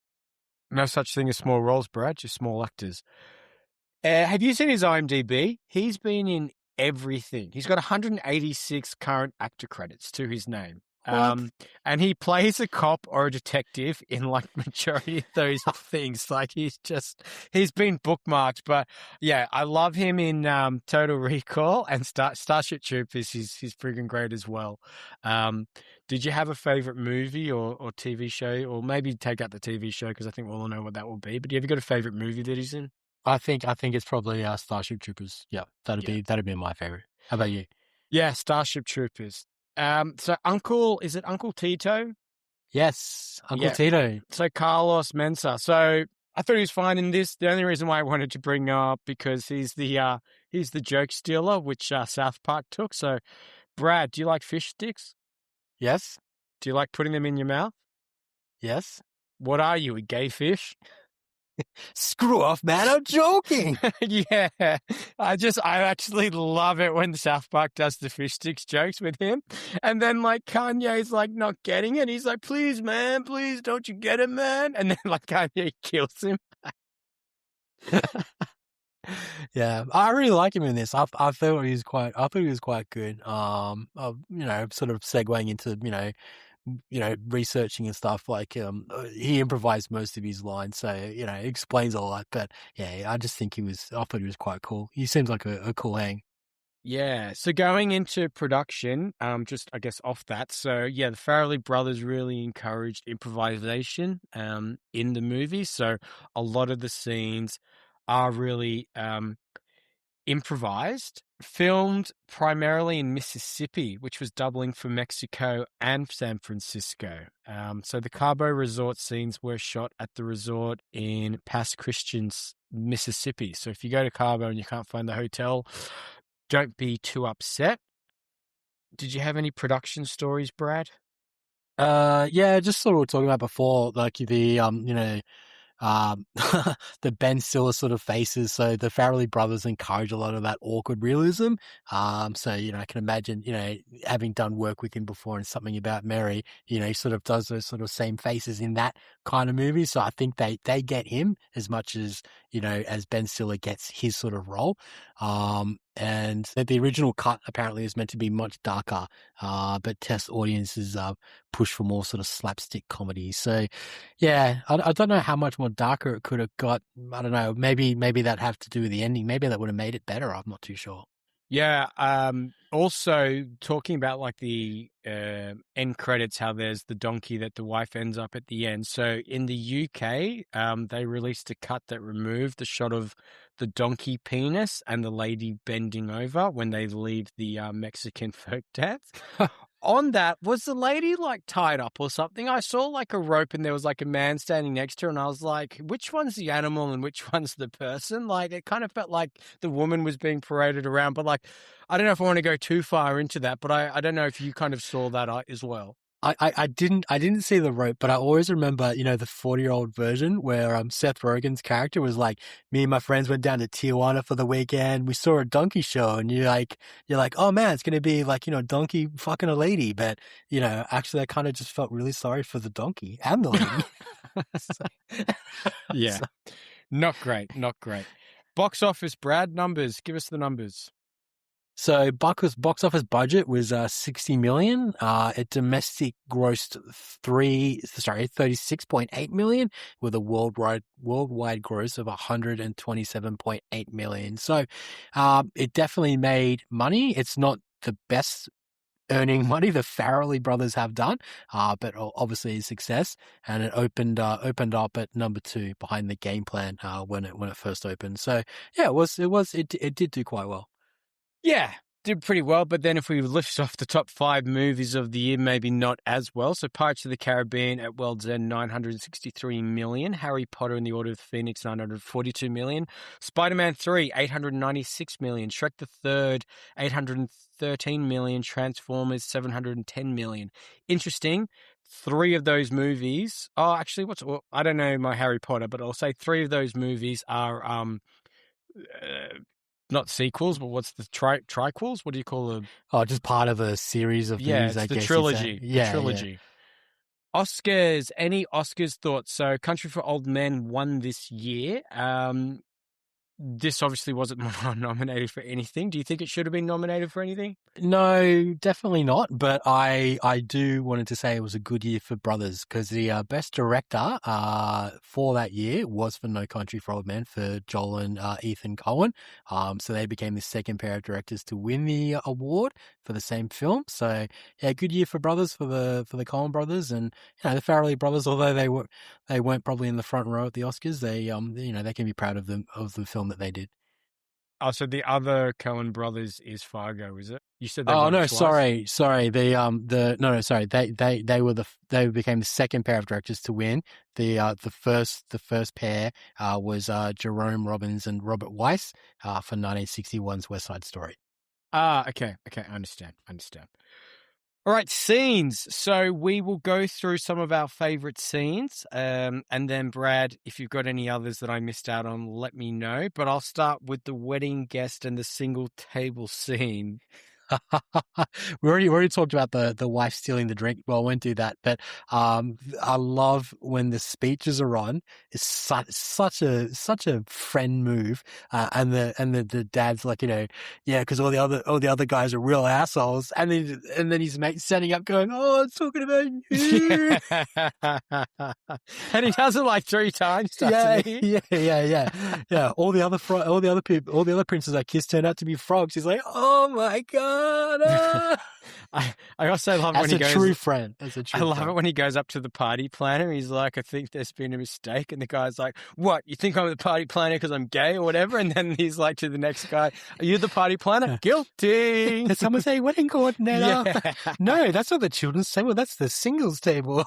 S2: No such thing as small roles, Brad, just small actors. Have you seen his IMDb? He's been in everything. He's got 186 current actor credits to his name. And he plays a cop or a detective in like majority of those things. Like he's been bookmarked. But yeah, I love him in Total Recall, and Starship Troopers. He's freaking great as well. Did you have a favorite movie or TV show, or maybe take out the TV show because I think we'll all know what that will be. But have you got a favorite movie that he's in?
S1: I think it's probably Starship Troopers. Yeah, that'd be my favorite. How about you?
S2: Yeah, Starship Troopers. So is it Uncle Tito?
S1: Yes, Uncle Tito.
S2: So Carlos Mensa. So I thought he was fine in this. The only reason why I wanted to bring him up because he's the joke stealer, which South Park took. So, Brad, do you like fish sticks?
S1: Yes.
S2: Do you like putting them in your mouth?
S1: Yes.
S2: What are you, a gay fish?
S1: Screw off, man. I'm joking.
S2: Yeah. I actually love it when South Park does the fish sticks jokes with him. And then like Kanye's like not getting it. He's like, please, man, please, don't you get it, man? And then like Kanye kills him.
S1: Yeah, I really like him in this. I thought he was quite good. Sort of segueing into researching and stuff. Like he improvised most of his lines, so it explains a lot. But yeah, I thought he was quite cool. He seems like a cool hang.
S2: Yeah. So going into production, just I guess off that. So yeah, the Farrelly brothers really encouraged improvisation in the movie. So a lot of the scenes are really improvised, filmed primarily in Mississippi, which was doubling for Mexico and San Francisco. So the Cabo resort scenes were shot at the resort in Pass Christians, Mississippi. So if you go to Cabo and you can't find the hotel, don't be too upset. Did you have any production stories, Brad?
S1: Yeah, just sort of what we were talking about before, like um, the Ben Stiller sort of faces. So the Farrelly brothers encourage a lot of that awkward realism. So I can imagine, having done work with him before and Something About Mary, he sort of does those sort of same faces in that kind of movie. So I think they get him as much as as Ben Stiller gets his sort of role. And that the original cut apparently is meant to be much darker, but test audiences push for more sort of slapstick comedy. So, yeah, I don't know how much more darker it could have got. I don't know. Maybe that'd have to do with the ending. Maybe that would have made it better. I'm not too sure.
S2: Yeah. Also, talking about like the end credits, how there's the donkey that the wife ends up at the end. So in the UK, they released a cut that removed the shot of the donkey penis and the lady bending over when they leave the Mexican folk dance. On that, was the lady like tied up or something? I saw like a rope and there was like a man standing next to her, and I was like, which one's the animal and which one's the person? Like, it kind of felt like the woman was being paraded around, but like, I don't know if I want to go too far into that, but I don't know if you kind of saw that as well.
S1: I didn't see the rope, but I always remember, the 40-year-old version where Seth Rogen's character was like, me and my friends went down to Tijuana for the weekend. We saw a donkey show, and you're like, oh man, it's gonna be like, donkey fucking a lady. But actually, I kind of just felt really sorry for the donkey and the lady. So-
S2: Yeah,
S1: so-
S2: not great, not great. Box office, Brad, numbers. Give us the numbers.
S1: So box office budget was 60 million. It domestic grossed 36.8 million with a worldwide gross of 127.8 million. So it definitely made money. It's not the best earning money the Farrelly brothers have done, but obviously a success. And it opened up at number 2 behind the Game Plan when it first opened. So yeah, it did do quite well.
S2: Yeah, did pretty well, but then if we lift off the top 5 movies of the year, maybe not as well. So Pirates of the Caribbean at World's End, 963 million. Harry Potter and the Order of the Phoenix, 942 million. Spider-Man 3, 896 million. Shrek the Third, 813 million. Transformers, 710 million. Interesting. 3 of those movies. Oh, actually, I don't know my Harry Potter, but I'll say 3 of those movies are not sequels, but what's the triquels? What do you call them?
S1: Oh, just part of a series of
S2: Yeah,
S1: these,
S2: it's
S1: I
S2: the
S1: guess you'd say.
S2: trilogy. The
S1: Yeah, yeah.
S2: trilogy. Oscars. Any Oscars thoughts? So, Country for Old Men won this year. This obviously wasn't nominated for anything. Do you think it should have been nominated for anything?
S1: No, definitely not. But I do wanted to say it was a good year for Brothers because the best director for that year was for No Country for Old Men for Joel and Ethan Coen. So they became the second pair of directors to win the award for the same film. So yeah, good year for Brothers for the Coen brothers, and the Farrelly brothers. Although they weren't probably in the front row at the Oscars, they can be proud of the film that they did.
S2: Oh, so the other Coen brothers is Fargo, is it? You said they
S1: Oh
S2: won it
S1: no,
S2: twice.
S1: sorry. Sorry. They became the second pair of directors to win. The first pair was Jerome Robbins and Robert Weiss for 1961's West Side Story.
S2: Ah, okay, I understand. All right, scenes. So we will go through some of our favorite scenes. And then, Brad, if you've got any others that I missed out on, let me know. But I'll start with the wedding guest and the single table scene.
S1: We already talked about the wife stealing the drink. Well, I won't do that. But I love when the speeches are on. It's such a friend move. And the dad's like, yeah, because all the other guys are real assholes. And then his mate's standing up going, oh, it's talking about you.
S2: Yeah. And he does it like 3 times,
S1: Yeah,
S2: doesn't he?
S1: yeah. All the other people, all the other princes I kissed turned out to be frogs. He's like, oh my god!
S2: I also love when
S1: As
S2: he
S1: a
S2: goes.
S1: true friend. As a
S2: I
S1: true
S2: love
S1: friend.
S2: it when he goes up to the party planner. He's like, I think there's been a mistake. And the guy's like, what? You think I'm the party planner because I'm gay or whatever? And then he's like to the next guy, are you the party planner? Guilty.
S1: Did someone say wedding coordinator?
S2: Yeah.
S1: No, that's not the children's table. That's the singles table.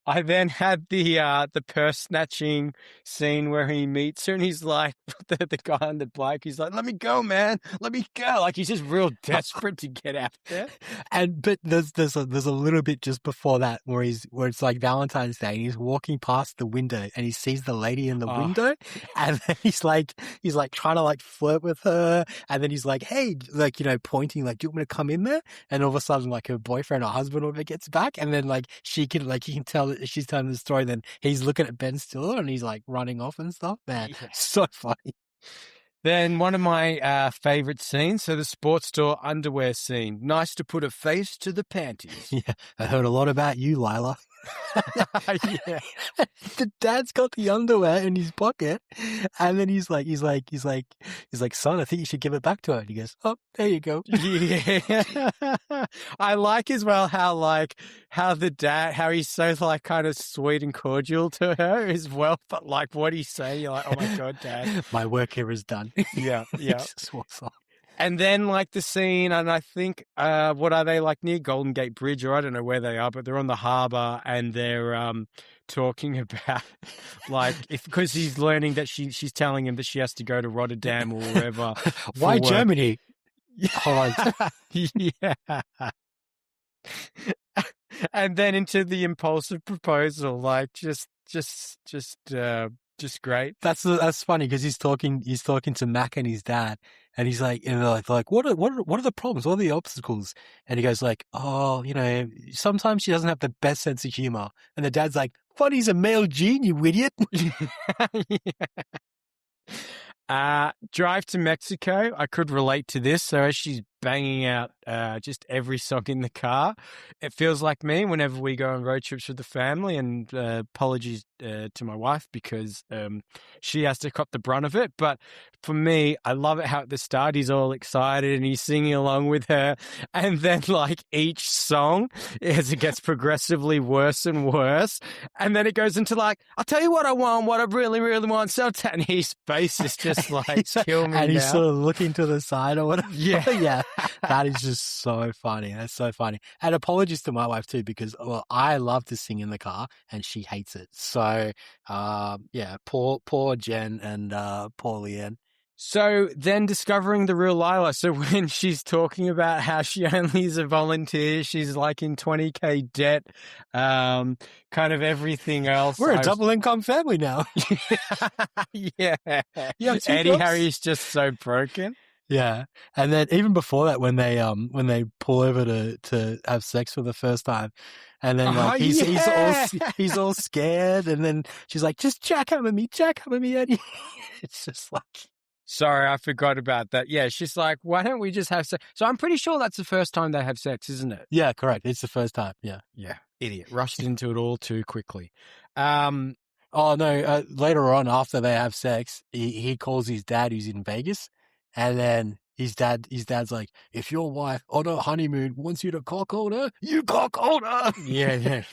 S2: I then had the purse snatching scene where he meets her and he's like, the guy on the bike, he's like, let me go, man. Let me go. Like he's just real desperate to get out there.
S1: But there's a little bit just before that where it's like Valentine's Day and he's walking past the window and he sees the lady in the window and then he's like trying to like flirt with her and then he's like, hey, like, pointing like, do you want me to come in there? And all of a sudden like her boyfriend or husband or whatever gets back and then like you can tell that she's telling the story. Then he's looking at Ben Stiller and he's like running off and stuff. Man, so funny.
S2: Then one of my favorite scenes, so the sports store underwear scene. Nice to put a face to the panties.
S1: Yeah, I heard a lot about you, Lila.
S2: Yeah.
S1: The dad's got the underwear in his pocket, and then he's like, son, I think you should give it back to her. And he goes, oh, there you go.
S2: Yeah. I like as well how the dad, how he's so like kind of sweet and cordial to her as well, but like what he's saying, you're like, oh my god, Dad,
S1: my work here is done.
S2: Yeah.
S1: Just walks off.
S2: And then like the scene, and I think, what are they, like near Golden Gate Bridge, or I don't know where they are, but they're on the harbour and they're talking about like because he's learning that she's telling him that she has to go to Rotterdam or wherever.
S1: Why
S2: for work.
S1: Germany? Hold on.
S2: Yeah. And then into the impulsive proposal, like just great.
S1: That's funny because he's talking to Mac and his dad, and he's like, and they're like, what are the problems? What are the obstacles? And he goes like, oh, sometimes she doesn't have the best sense of humor. And the dad's like, funny's a male gene, you idiot.
S2: Drive to Mexico. I could relate to this. So as she's banging out just every song in the car, it feels like me whenever we go on road trips with the family. And apologies to my wife because she has to cop the brunt of it. But for me, I love it how at the start he's all excited and he's singing along with her. And then like each song, as it gets progressively worse and worse. And then it goes into like, I'll tell you what I want, what I really, really want. So, and his face is just like, kill me
S1: and he's
S2: now.
S1: sort of looking to the side or whatever.
S2: Yeah.
S1: Yeah. That is just so funny. That's so funny. And apologies to my wife too, because I love to sing in the car and she hates it. So yeah, poor Jen and poor Leanne.
S2: So then discovering the real Lila. So when she's talking about how she only is a volunteer, she's like in 20K debt, kind of everything else.
S1: We're a double income family now.
S2: Yeah.
S1: Eddie
S2: Harry's just so broken.
S1: Yeah. And then even before that, when they pull over to have sex for the first time, and then like he's all scared, and then she's like, just jackhammer me, Eddie. It's just like,
S2: sorry, I forgot about that. Yeah, she's like, why don't we just have sex? So I'm pretty sure that's the first time they have sex, isn't it?
S1: Yeah, correct. It's the first time. Yeah.
S2: Yeah. Idiot. Rushed into it all too quickly.
S1: Oh no, later on after they have sex, he calls his dad who's in Vegas, and then his dad's like, if your wife on a honeymoon wants you to cockhold her, you cockhold her.
S2: Yeah.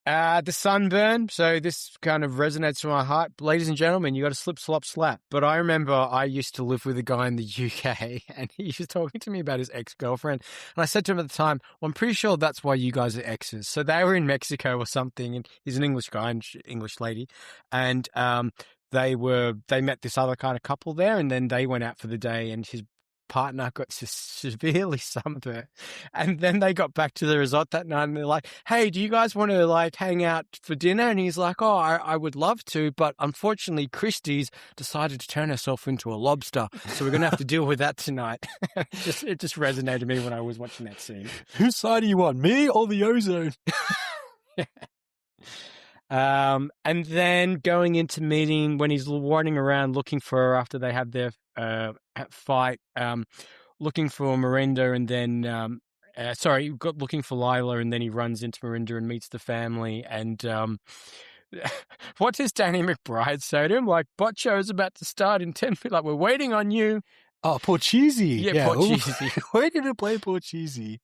S2: The sunburn. So this kind of resonates with my heart. Ladies and gentlemen, you got to slip, slop, slap. But I remember I used to live with a guy in the UK and he was talking to me about his ex-girlfriend. And I said to him at the time, well, I'm pretty sure that's why you guys are exes. So they were in Mexico or something, and he's an English guy and English lady. And they met this other kind of couple there, and then they went out for the day, and his partner got severely sunburned. And then they got back to the resort that night and they're like, hey, do you guys want to like hang out for dinner? And he's like, oh, I would love to, but unfortunately Christie's decided to turn herself into a lobster. So we're going to have to deal with that tonight. It just resonated to me when I was watching that scene.
S1: Whose side do you want, me or the ozone?
S2: And then going into meeting when he's running around looking for her after they have their fight, looking for Miranda, and then looking for Lila, and then he runs into Miranda and meets the family. And what does Danny McBride say to him? Like, Botcho's about to start in 10 minutes. Like, we're waiting on you.
S1: Oh, Porchisi.
S2: Yeah, Porchisi.
S1: We're going to play Porchisi.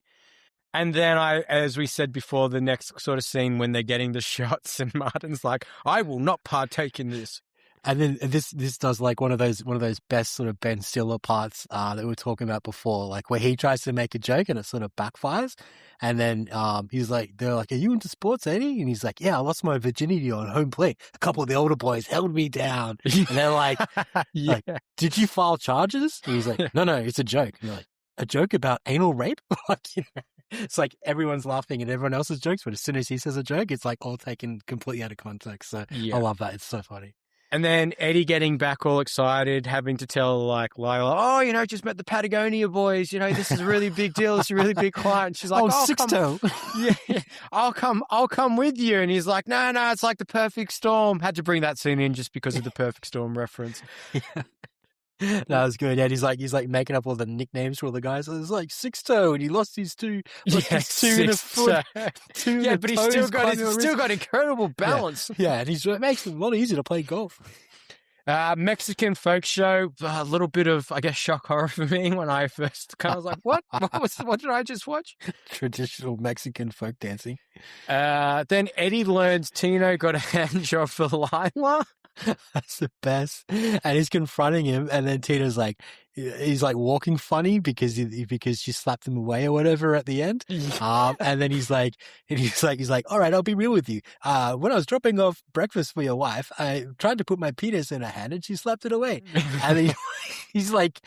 S2: And then as we said before, the next sort of scene when they're getting the shots and Martin's like, I will not partake in this.
S1: And then this does like one of those best sort of Ben Stiller parts that we were talking about before, like where he tries to make a joke and it sort of backfires. And then they're like, are you into sports, Eddie? And he's like, yeah, I lost my virginity on home plate. A couple of the older boys held me down. And they're like,
S2: yeah.
S1: like, did you file charges? And he's like, no, it's a joke. And you're like, a joke about anal rape? Like, you know, it's like everyone's laughing at everyone else's jokes, but as soon as he says a joke, it's like all taken completely out of context. So I love that. It's so funny.
S2: And then Eddie getting back all excited, having to tell like Lila, oh, you know, just met the Patagonia boys. You know, this is a really big deal. It's a really big client. She's like, oh,
S1: Sixto.
S2: Yeah, I'll come with you. And he's like, no, it's like the perfect storm. Had to bring that scene in just because of the perfect storm reference.
S1: Yeah. That was good. And he's like making up all the nicknames for all the guys. So it's like Sixto, and he lost his two in the foot.
S2: Yeah, but he's still got incredible balance.
S1: Yeah, and it makes it a lot easier to play golf.
S2: Mexican folk show, a little bit of, I guess, shock horror for me when I first kind of was like, what did I just watch?
S1: Traditional Mexican folk dancing.
S2: Then Eddie learns Tino got a hand job for Lila.
S1: That's the best. And he's confronting him, and then Tito's like, he's like walking funny because she slapped him away or whatever at the end. And then he's like, all right, I'll be real with you. When I was dropping off breakfast for your wife, I tried to put my penis in her hand and she slapped it away. And then he's like,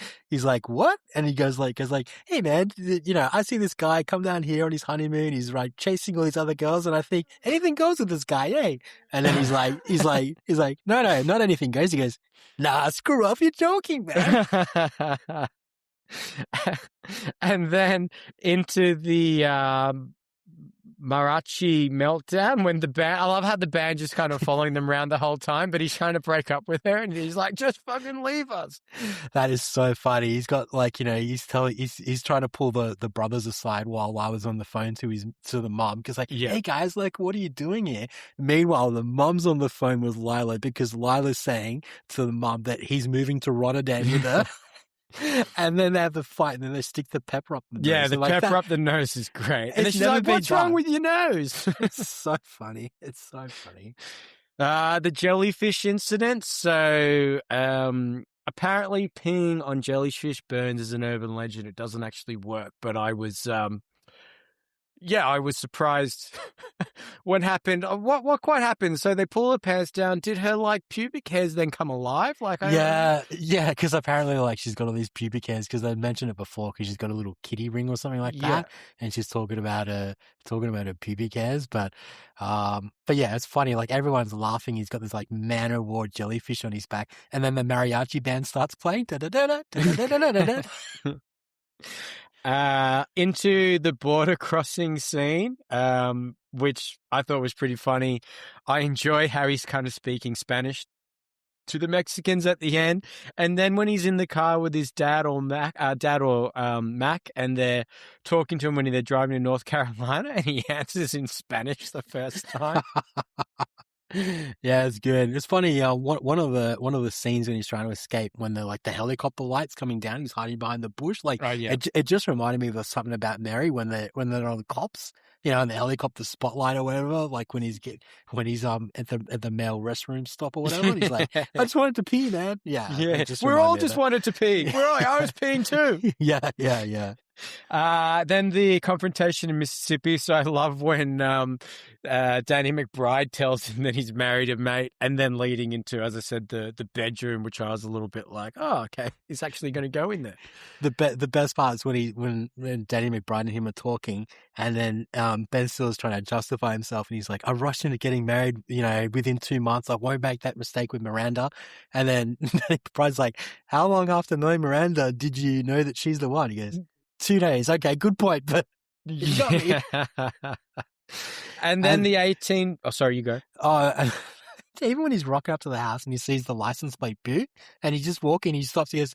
S1: what? And he goes like, hey man, you know, I see this guy come down here on his honeymoon. He's like chasing all these other girls, and I think anything goes with this guy, eh? And then he's like, no, not anything goes. He goes, nah, screw off, you're joking, man.
S2: And then into the Marachi meltdown when the band, I love how the band just kind of following them around the whole time, but he's trying to break up with her and he's like, just fucking leave us.
S1: That is so funny. He's got like, you know, he's trying to pull the brothers aside while I was on the phone to the mom, because like, hey guys, like, what are you doing here? Meanwhile, the mom's on the phone with Lila because Lila's saying to the mom that he's moving to Rotterdam with her. And then they have the fight, and then they stick the pepper up the nose.
S2: Yeah, the pepper up the nose is great. And then she's like, what's wrong with your nose?
S1: It's so funny. It's so funny.
S2: The jellyfish incident. So apparently peeing on jellyfish burns is an urban legend. It doesn't actually work, but I was I was surprised what happened. What quite happened? So they pull her pants down. Did her like pubic hairs then come alive? Like,
S1: yeah, because apparently like she's got all these pubic hairs because they mentioned it before because she's got a little kitty ring or something like that, and she's talking about her pubic hairs. But yeah, it's funny. Like everyone's laughing. He's got this like Man O' War jellyfish on his back, and then the mariachi band starts playing.
S2: Into the border crossing scene, which I thought was pretty funny. I enjoy how he's kind of speaking Spanish to the Mexicans at the end, and then when he's in the car with his dad or Mac, and they're talking to him when they're driving to North Carolina, and he answers in Spanish the first time.
S1: Yeah, it's good. It's funny. One of the scenes when he's trying to escape, when the helicopter lights coming down, he's hiding behind the bush. Like, it just reminded me of something about Mary when they're on the cops, you know, in the helicopter spotlight or whatever. Like when he's at the male restroom stop or whatever. And he's like, I just wanted to pee, man. Yeah.
S2: We all just wanted to pee. I was peeing too.
S1: Yeah.
S2: Then the confrontation in Mississippi. So I love when Danny McBride tells him that he's married a mate, and then leading into, as I said, the bedroom, which I was a little bit like, oh, okay, he's actually going to go in there.
S1: The best part is when Danny McBride and him are talking, and then Ben Stiller's trying to justify himself, and he's like, "I rushed into getting married, within 2 months. I won't make that mistake with Miranda." And then Danny McBride's like, "How long after knowing Miranda did you know that she's the one?" He goes, 2 days. Okay, good point, but you got me.
S2: And then the 18. Oh, sorry, you go.
S1: Even when he's rocking up to the house and he sees the license plate boot, and he's just walking, he stops. He goes,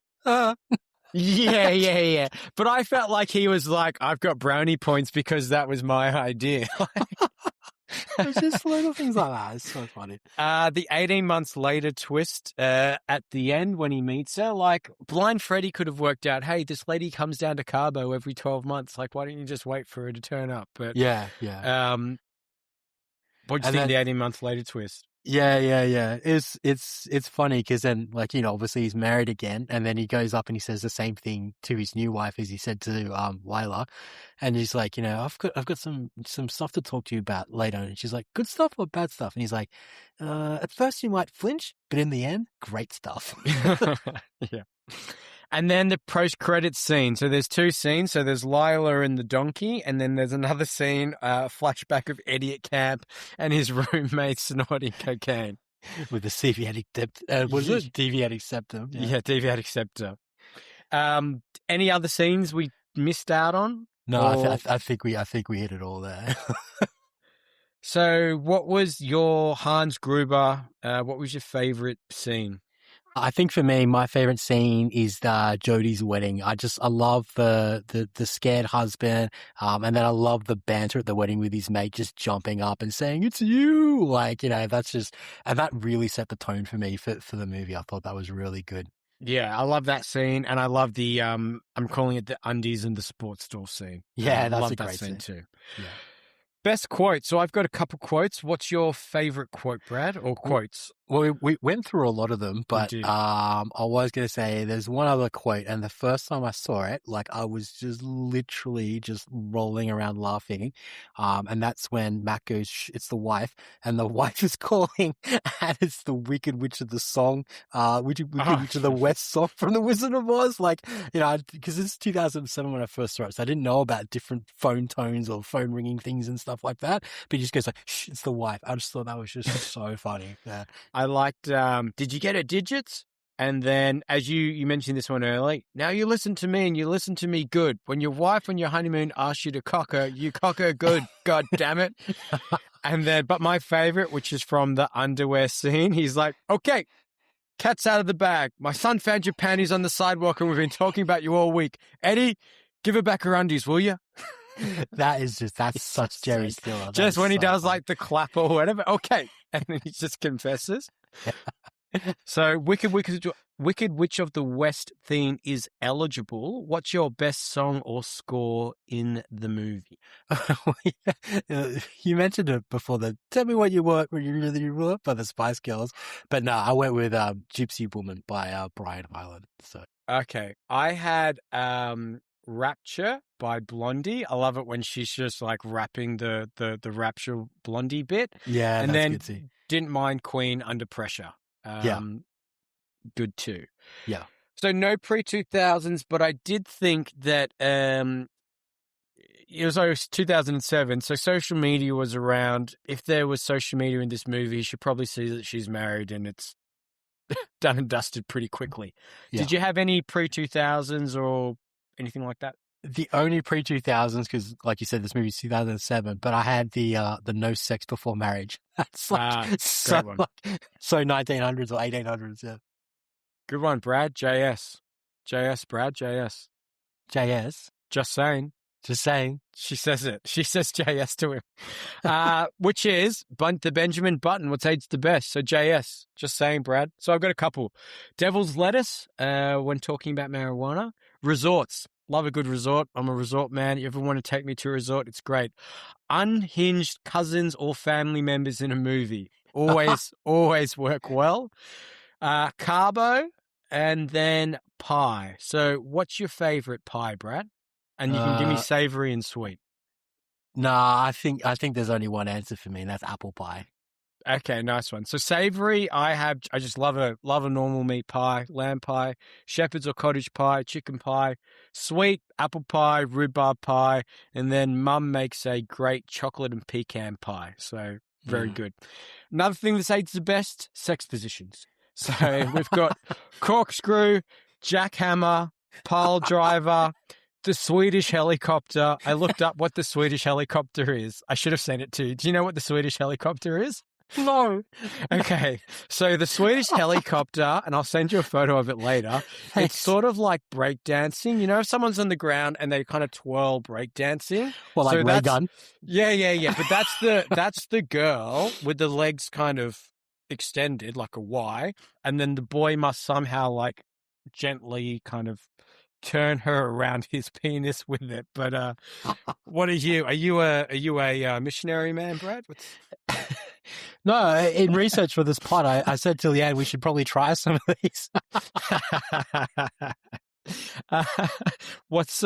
S2: Yeah. But I felt like he was like, I've got brownie points because that was my idea.
S1: It's just little things like that. It's so funny.
S2: The 18 months later twist at the end when he meets her, like Blind Freddy could have worked out, hey, this lady comes down to Cabo every 12 months. Like, why don't you just wait for her to turn up? But
S1: yeah.
S2: What do you think of the 18 months later twist?
S1: Yeah. It's funny because then, obviously he's married again, and then he goes up and he says the same thing to his new wife as he said to Lila, and he's like, I've got some stuff to talk to you about later, and she's like, good stuff or bad stuff, and he's like, at first you might flinch, but in the end, great stuff.
S2: Yeah. And then the post-credits scene. So there's 2 scenes. So there's Lila and the donkey, and then there's another scene, flashback of Eddie at camp and his roommate snorting cocaine.
S1: With the deviatic deviatic septum.
S2: Yeah, deviatic septum. Any other scenes we missed out on?
S1: No, I think we hit it all there.
S2: So what was your Hans Gruber, what was your favorite scene?
S1: I think for me, my favorite scene is Jodie's wedding. I love the scared husband, and then I love the banter at the wedding with his mate just jumping up and saying, "It's you!" That's just, and that really set the tone for me for the movie. I thought that was really good.
S2: Yeah, I love that scene, and I love the I'm calling it the undies in the sports store scene.
S1: Yeah, that's
S2: love
S1: a great
S2: that scene too.
S1: Yeah.
S2: Best quote. So I've got a couple quotes. What's your favorite quote, Brad, or quotes?
S1: Well, we went through a lot of them, but I was going to say there's one other quote, and the first time I saw it, I was just literally just rolling around laughing, and that's when Matt goes, "It's the wife," and the wife is calling, and it's the Wicked Witch of the song, Wicked Witch of the West song from The Wizard of Oz, because it's 2007 when I first saw it, so I didn't know about different phone tones or phone ringing things and stuff like that, but he just goes like, "Shh, it's the wife." I just thought that was just so funny. Yeah.
S2: I liked, did you get her digits? And then, as you mentioned this one early, now you listen to me and you listen to me good. When your wife on your honeymoon asks you to cock her, you cock her good. God damn it. And then, but my favorite, which is from the underwear scene, he's like, "Okay, cat's out of the bag. My son found your panties on the sidewalk and we've been talking about you all week. Eddie, give her back her undies, will you?"
S1: That's such Jerry Stiller.
S2: Just when he does the clap or whatever. Okay. And then he just confesses. So Wicked Witch of the West theme is eligible. What's your best song or score in the movie?
S1: You mentioned it before. Tell me what you want when you really want by the Spice Girls. But no, I went with Gypsy Woman by Brian Hyland. So
S2: okay. I had Rapture by Blondie. I love it when she's just rapping the Rapture Blondie bit.
S1: Yeah,
S2: and
S1: that's
S2: then
S1: good too.
S2: Didn't mind Queen Under Pressure. Good too.
S1: Yeah.
S2: So no pre-2000s, but I did think that it was 2007, so social media was around. If there was social media in this movie, you should probably see that she's married and it's done and dusted pretty quickly. Yeah. Did you have any pre-2000s or anything like that?
S1: The only pre-2000s, because like you said, this movie's 2007, but I had the no sex before marriage. That's so 1900s or 1800s, yeah.
S2: Good one, Brad. JS, Brad, JS. Just saying. She says it. She says JS to him. Which is the Benjamin Button, what's aged the best. So JS, just saying, Brad. So I've got a couple. Devil's Lettuce, when talking about marijuana. Resorts. Love a good resort. I'm a resort man. You ever want to take me to a resort? It's great. Unhinged cousins or family members in a movie. Always work well. Cabo and then pie. So what's your favorite pie, Brad? And you can give me savory and sweet.
S1: Nah, I think there's only one answer for me, and that's apple pie.
S2: Okay, nice one. So savory, I just love a normal meat pie, lamb pie, shepherd's or cottage pie, chicken pie. Sweet, apple pie, rhubarb pie, and then mum makes a great chocolate and pecan pie. So very good. Another thing that's aids the best, sex positions. So we've got corkscrew, jackhammer, pile driver, the Swedish helicopter. I looked up what the Swedish helicopter is. I should have sent it to you. Do you know what the Swedish helicopter is?
S1: No.
S2: Okay, so the Swedish helicopter, and I'll send you a photo of it later.
S1: Thanks.
S2: It's sort of like breakdancing. You know, if someone's on the ground and they kind of twirl breakdancing.
S1: Well, like ray gun.
S2: Yeah. But that's the girl with the legs kind of extended like a Y, and then the boy must somehow like gently kind of turn her around his penis with it. But what are you? Are you a missionary man, Brad?
S1: No, in research for this pod, I said to Leanne we should probably try some of these.
S2: What's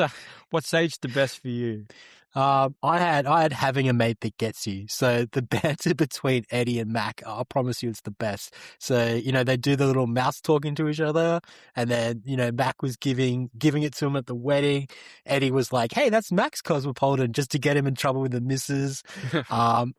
S2: aged the best for you?
S1: I had having a mate that gets you. So the banter between Eddie and Mac, I promise you it's the best. So, you know, they do the little mouse talking to each other, and then, you know, Mac was giving it to him at the wedding. Eddie was like, hey, that's Mac's Cosmopolitan, just to get him in trouble with the missus.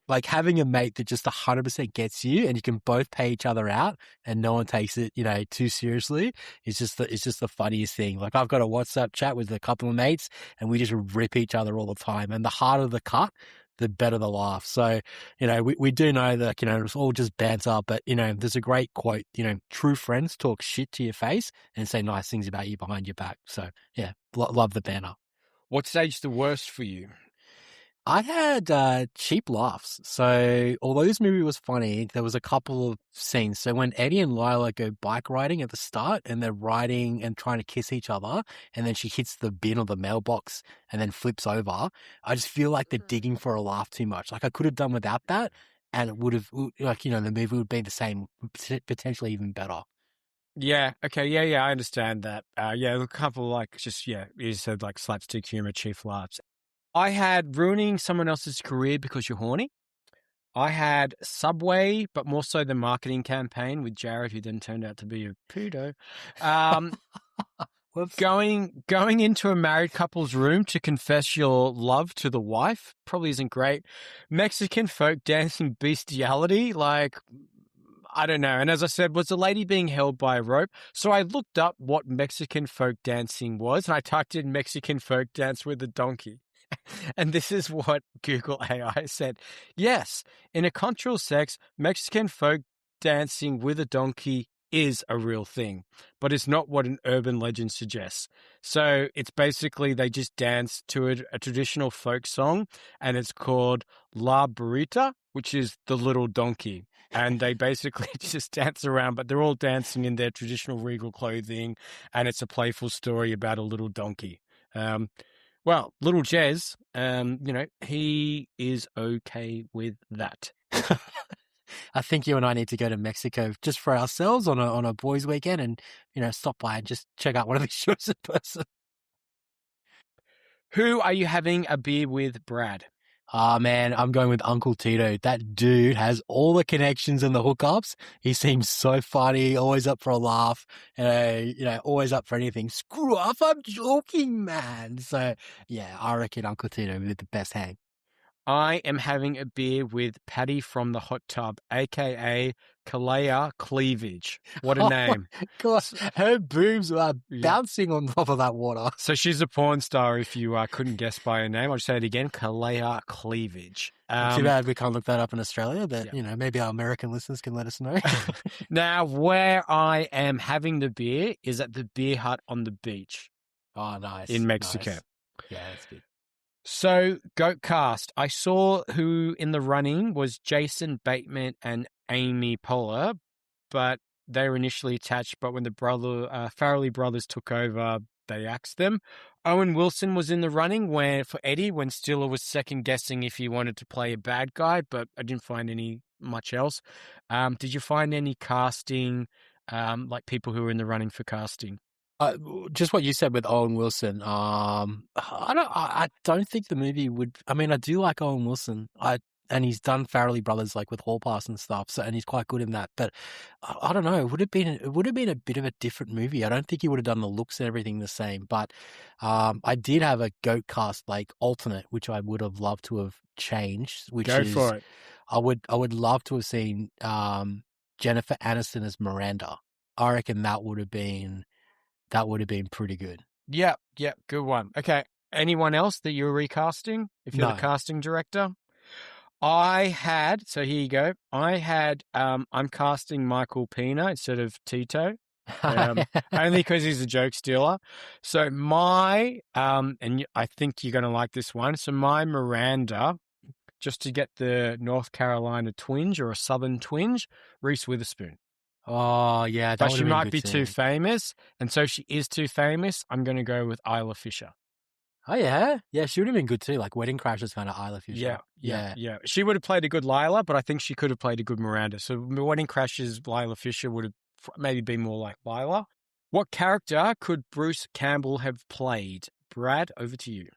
S1: Like having a mate that just 100% gets you and you can both pay each other out and no one takes it, you know, too seriously. It's just the funniest thing. Like I've got a WhatsApp chat with a couple of mates and we just rip each other all the time. And the harder the cut, the better the laugh. So, you know, we do know that, you know, it's all just banter, but, you know, there's a great quote, you know, true friends talk shit to your face and say nice things about you behind your back. So, yeah, love the banter.
S2: What stage the worst for you?
S1: I had cheap laughs. So although this movie was funny, there was a couple of scenes. So when Eddie and Lila go bike riding at the start and they're riding and trying to kiss each other, and then she hits the bin or the mailbox and then flips over, I just feel like they're digging for a laugh too much. Like I could have done without that and it would have, like, you know, the movie would be the same, potentially even better.
S2: Yeah. Okay. Yeah. I understand that. Yeah. A couple like just, yeah, you said like slapstick humor, chief laughs. I had ruining someone else's career because you're horny. I had Subway, but more so the marketing campaign with Jared, who then turned out to be a pedo. Going into a married couple's room to confess your love to the wife probably isn't great. Mexican folk dancing bestiality, like, I don't know. And as I said, was the lady being held by a rope? So I looked up what Mexican folk dancing was, and I typed in Mexican folk dance with a donkey. And this is what Google AI said. Yes, in a conjugal sex, Mexican folk dancing with a donkey is a real thing, but it's not what an urban legend suggests. So it's basically they just dance to a traditional folk song, and it's called La Burrita, which is the little donkey. And they basically just dance around, but they're all dancing in their traditional regal clothing, and it's a playful story about a little donkey. Well, little Jez, you know, he is okay with that.
S1: I think you and I need to go to Mexico just for ourselves on a boys' weekend and, you know, stop by and just check out one of these shows in person.
S2: Who are you having a beer with, Brad?
S1: Man, I'm going with Uncle Tito. That dude has all the connections and the hookups. He seems so funny, always up for a laugh, you know, always up for anything. Screw off, I'm joking, man. So, yeah, I reckon Uncle Tito with the best hang.
S2: I am having a beer with Patty from the Hot Tub, a.k.a. Kalea Cleavage. What a name.
S1: God, her boobs are bouncing on top of that water.
S2: So she's a porn star if you couldn't guess by her name. I'll just say it again, Kalea Cleavage.
S1: Too bad we can't look that up in Australia, but, you know, maybe our American listeners can let us know.
S2: Now, where I am having the beer is at the Beer Hut on the beach.
S1: Oh, nice.
S2: In Mexico.
S1: Nice. Yeah, that's good.
S2: So, Goat Cast. I saw who in the running was Jason Bateman and Amy Poehler, but they were initially attached. But when the Farrelly brothers took over, they axed them. Owen Wilson was in the running for Eddie when Stiller was second guessing if he wanted to play a bad guy, but I didn't find much else. Did you find any casting, like people who were in the running for casting?
S1: Just what you said with Owen Wilson. I don't think the movie would. I mean, I do like Owen Wilson. And he's done Farrelly Brothers like with Hall Pass and stuff. So, and he's quite good in that. But I don't know. It would have been a bit of a different movie. I don't think he would have done the looks and everything the same. But I did have a goat cast like alternate, which I would have loved to have changed. Which
S2: Go
S1: is
S2: for it.
S1: I would love to have seen Jennifer Aniston as Miranda. I reckon that would have been pretty good.
S2: Yeah, good one. Okay. Anyone else that you're recasting? If you're
S1: No.
S2: the casting director? So here you go. I'm casting Michael Pena instead of Tito. Only because he's a joke stealer. So I think you're going to like this one. So my Miranda, just to get the North Carolina twinge or a Southern twinge, Reese Witherspoon.
S1: Oh, yeah.
S2: But she might be too famous. And so she is too famous. I'm going to go with Isla Fisher.
S1: Oh, yeah? Yeah, she would have been good too. Like Wedding Crashers kind of Isla Fisher.
S2: Yeah. She would have played a good Lila, but I think she could have played a good Miranda. So Wedding Crashers, Lila Fisher would have maybe been more like Lila. What character could Bruce Campbell have played? Brad, over to you.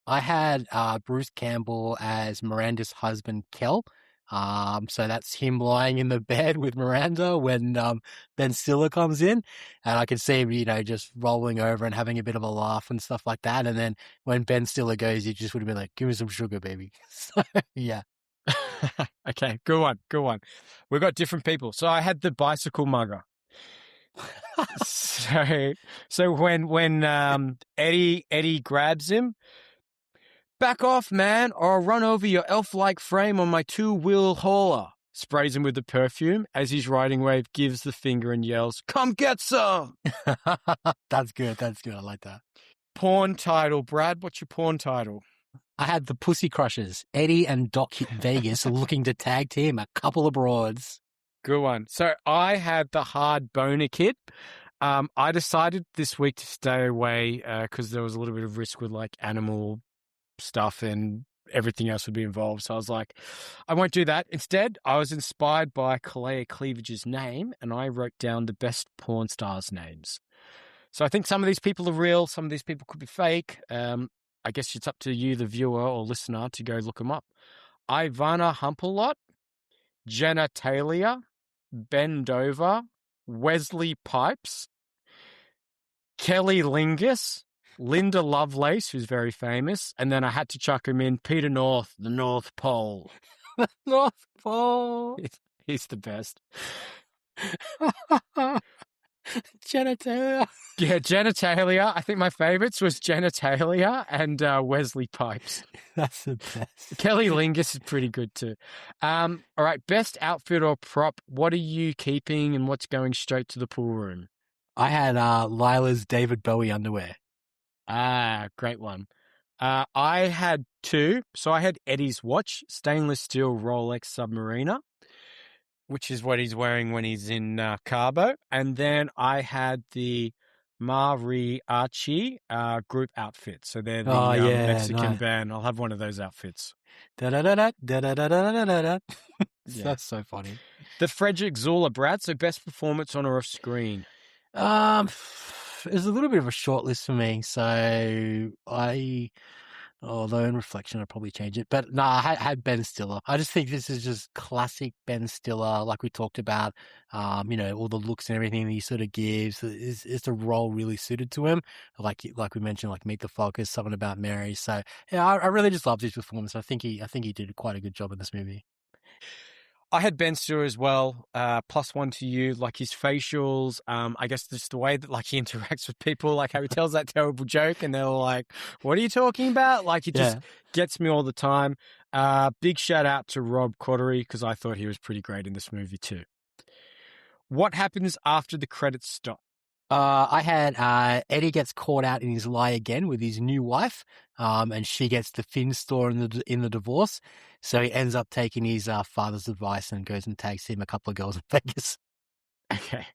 S1: I had Bruce Campbell as Miranda's husband, Kel. So that's him lying in the bed with Miranda when Ben Stiller comes in, and I could see him, just rolling over and having a bit of a laugh and stuff like that. And then when Ben Stiller goes, he just would have been like, "Give me some sugar, baby." So, yeah.
S2: Okay, good one. We've got different people. So I had the bicycle mugger. so when Eddie grabs him. Back off, man, or I'll run over your elf-like frame on my two-wheel hauler. Sprays him with the perfume as his riding wave gives the finger and yells, "Come get some!"
S1: That's good. I like that.
S2: Porn title, Brad. What's your porn title?
S1: I had the Pussy Crushers. Eddie and Doc hit Vegas looking to tag team a couple of broads.
S2: Good one. So I had the Hard Boner Kid. I decided this week to stay away because there was a little bit of risk with like animal stuff and everything else would be involved. So I was like, I won't do that. Instead, I was inspired by Kalea Cleavage's name and I wrote down the best porn stars' names. So I think some of these people are real. Some of these people could be fake. I guess it's up to you, the viewer or listener, to go look them up. Ivana Humpalot, Jenna Taylor, Ben Dover, Wesley Pipes, Kelly Lingus, Linda Lovelace, who's very famous, and then I had to chuck him in Peter North, the North Pole.
S1: The North Pole.
S2: He's the best.
S1: Jenna Taylor.
S2: Yeah, Jenna Taylor. I think my favorites was Jenna Taylor and Wesley Pipes.
S1: That's the best.
S2: Kelly Lingus is pretty good too. All right, best outfit or prop. What are you keeping and what's going straight to the pool room?
S1: I had Lila's David Bowie underwear.
S2: Great one. I had two. So I had Eddie's watch, stainless steel Rolex Submariner, which is what he's wearing when he's in Cabo. And then I had the Mariachi group outfit. So they're the Mexican band. I'll have one of those outfits.
S1: That's so funny.
S2: The Frederick Zula, Brad. So best performance on or off screen.
S1: There's a little bit of a short list for me, so although in reflection I'd probably change it, but no, I had Ben Stiller. I just think this is just classic Ben Stiller, like we talked about. All the looks and everything that he sort of gives is the role really suited to him. Like we mentioned, like Meet the Fockers, Something About Mary. So yeah, I really just loved his performance. I think he did quite a good job in this movie.
S2: I had Ben Stiller as well, +1 to you, like his facials, I guess just the way that like he interacts with people, like how he tells that terrible joke and they're like, what are you talking about? Like it just gets me all the time. Big shout out to Rob Corddry because I thought he was pretty great in this movie too. What happens after the credits stop?
S1: I had Eddie gets caught out in his lie again with his new wife, and she gets the Finn store in the divorce. So he ends up taking his father's advice and goes and tags him a couple of girls in Vegas.
S2: Okay.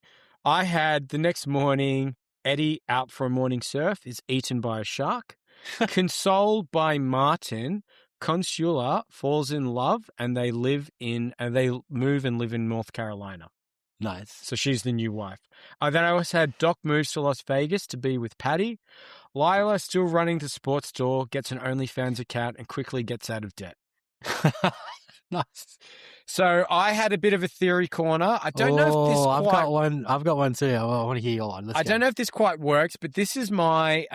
S2: I had the next morning, Eddie out for a morning surf is eaten by a shark. Consoled by Martin, Consula falls in love and they move and live in North Carolina.
S1: Nice.
S2: So she's the new wife. Then I also had Doc moves to Las Vegas to be with Patty. Lila, still running the sports store, gets an OnlyFans account and quickly gets out of debt.
S1: Nice.
S2: So I had a bit of a theory corner. I don't know if this
S1: I've got one too. I want to hear your one.
S2: I don't know if this quite works, but this is my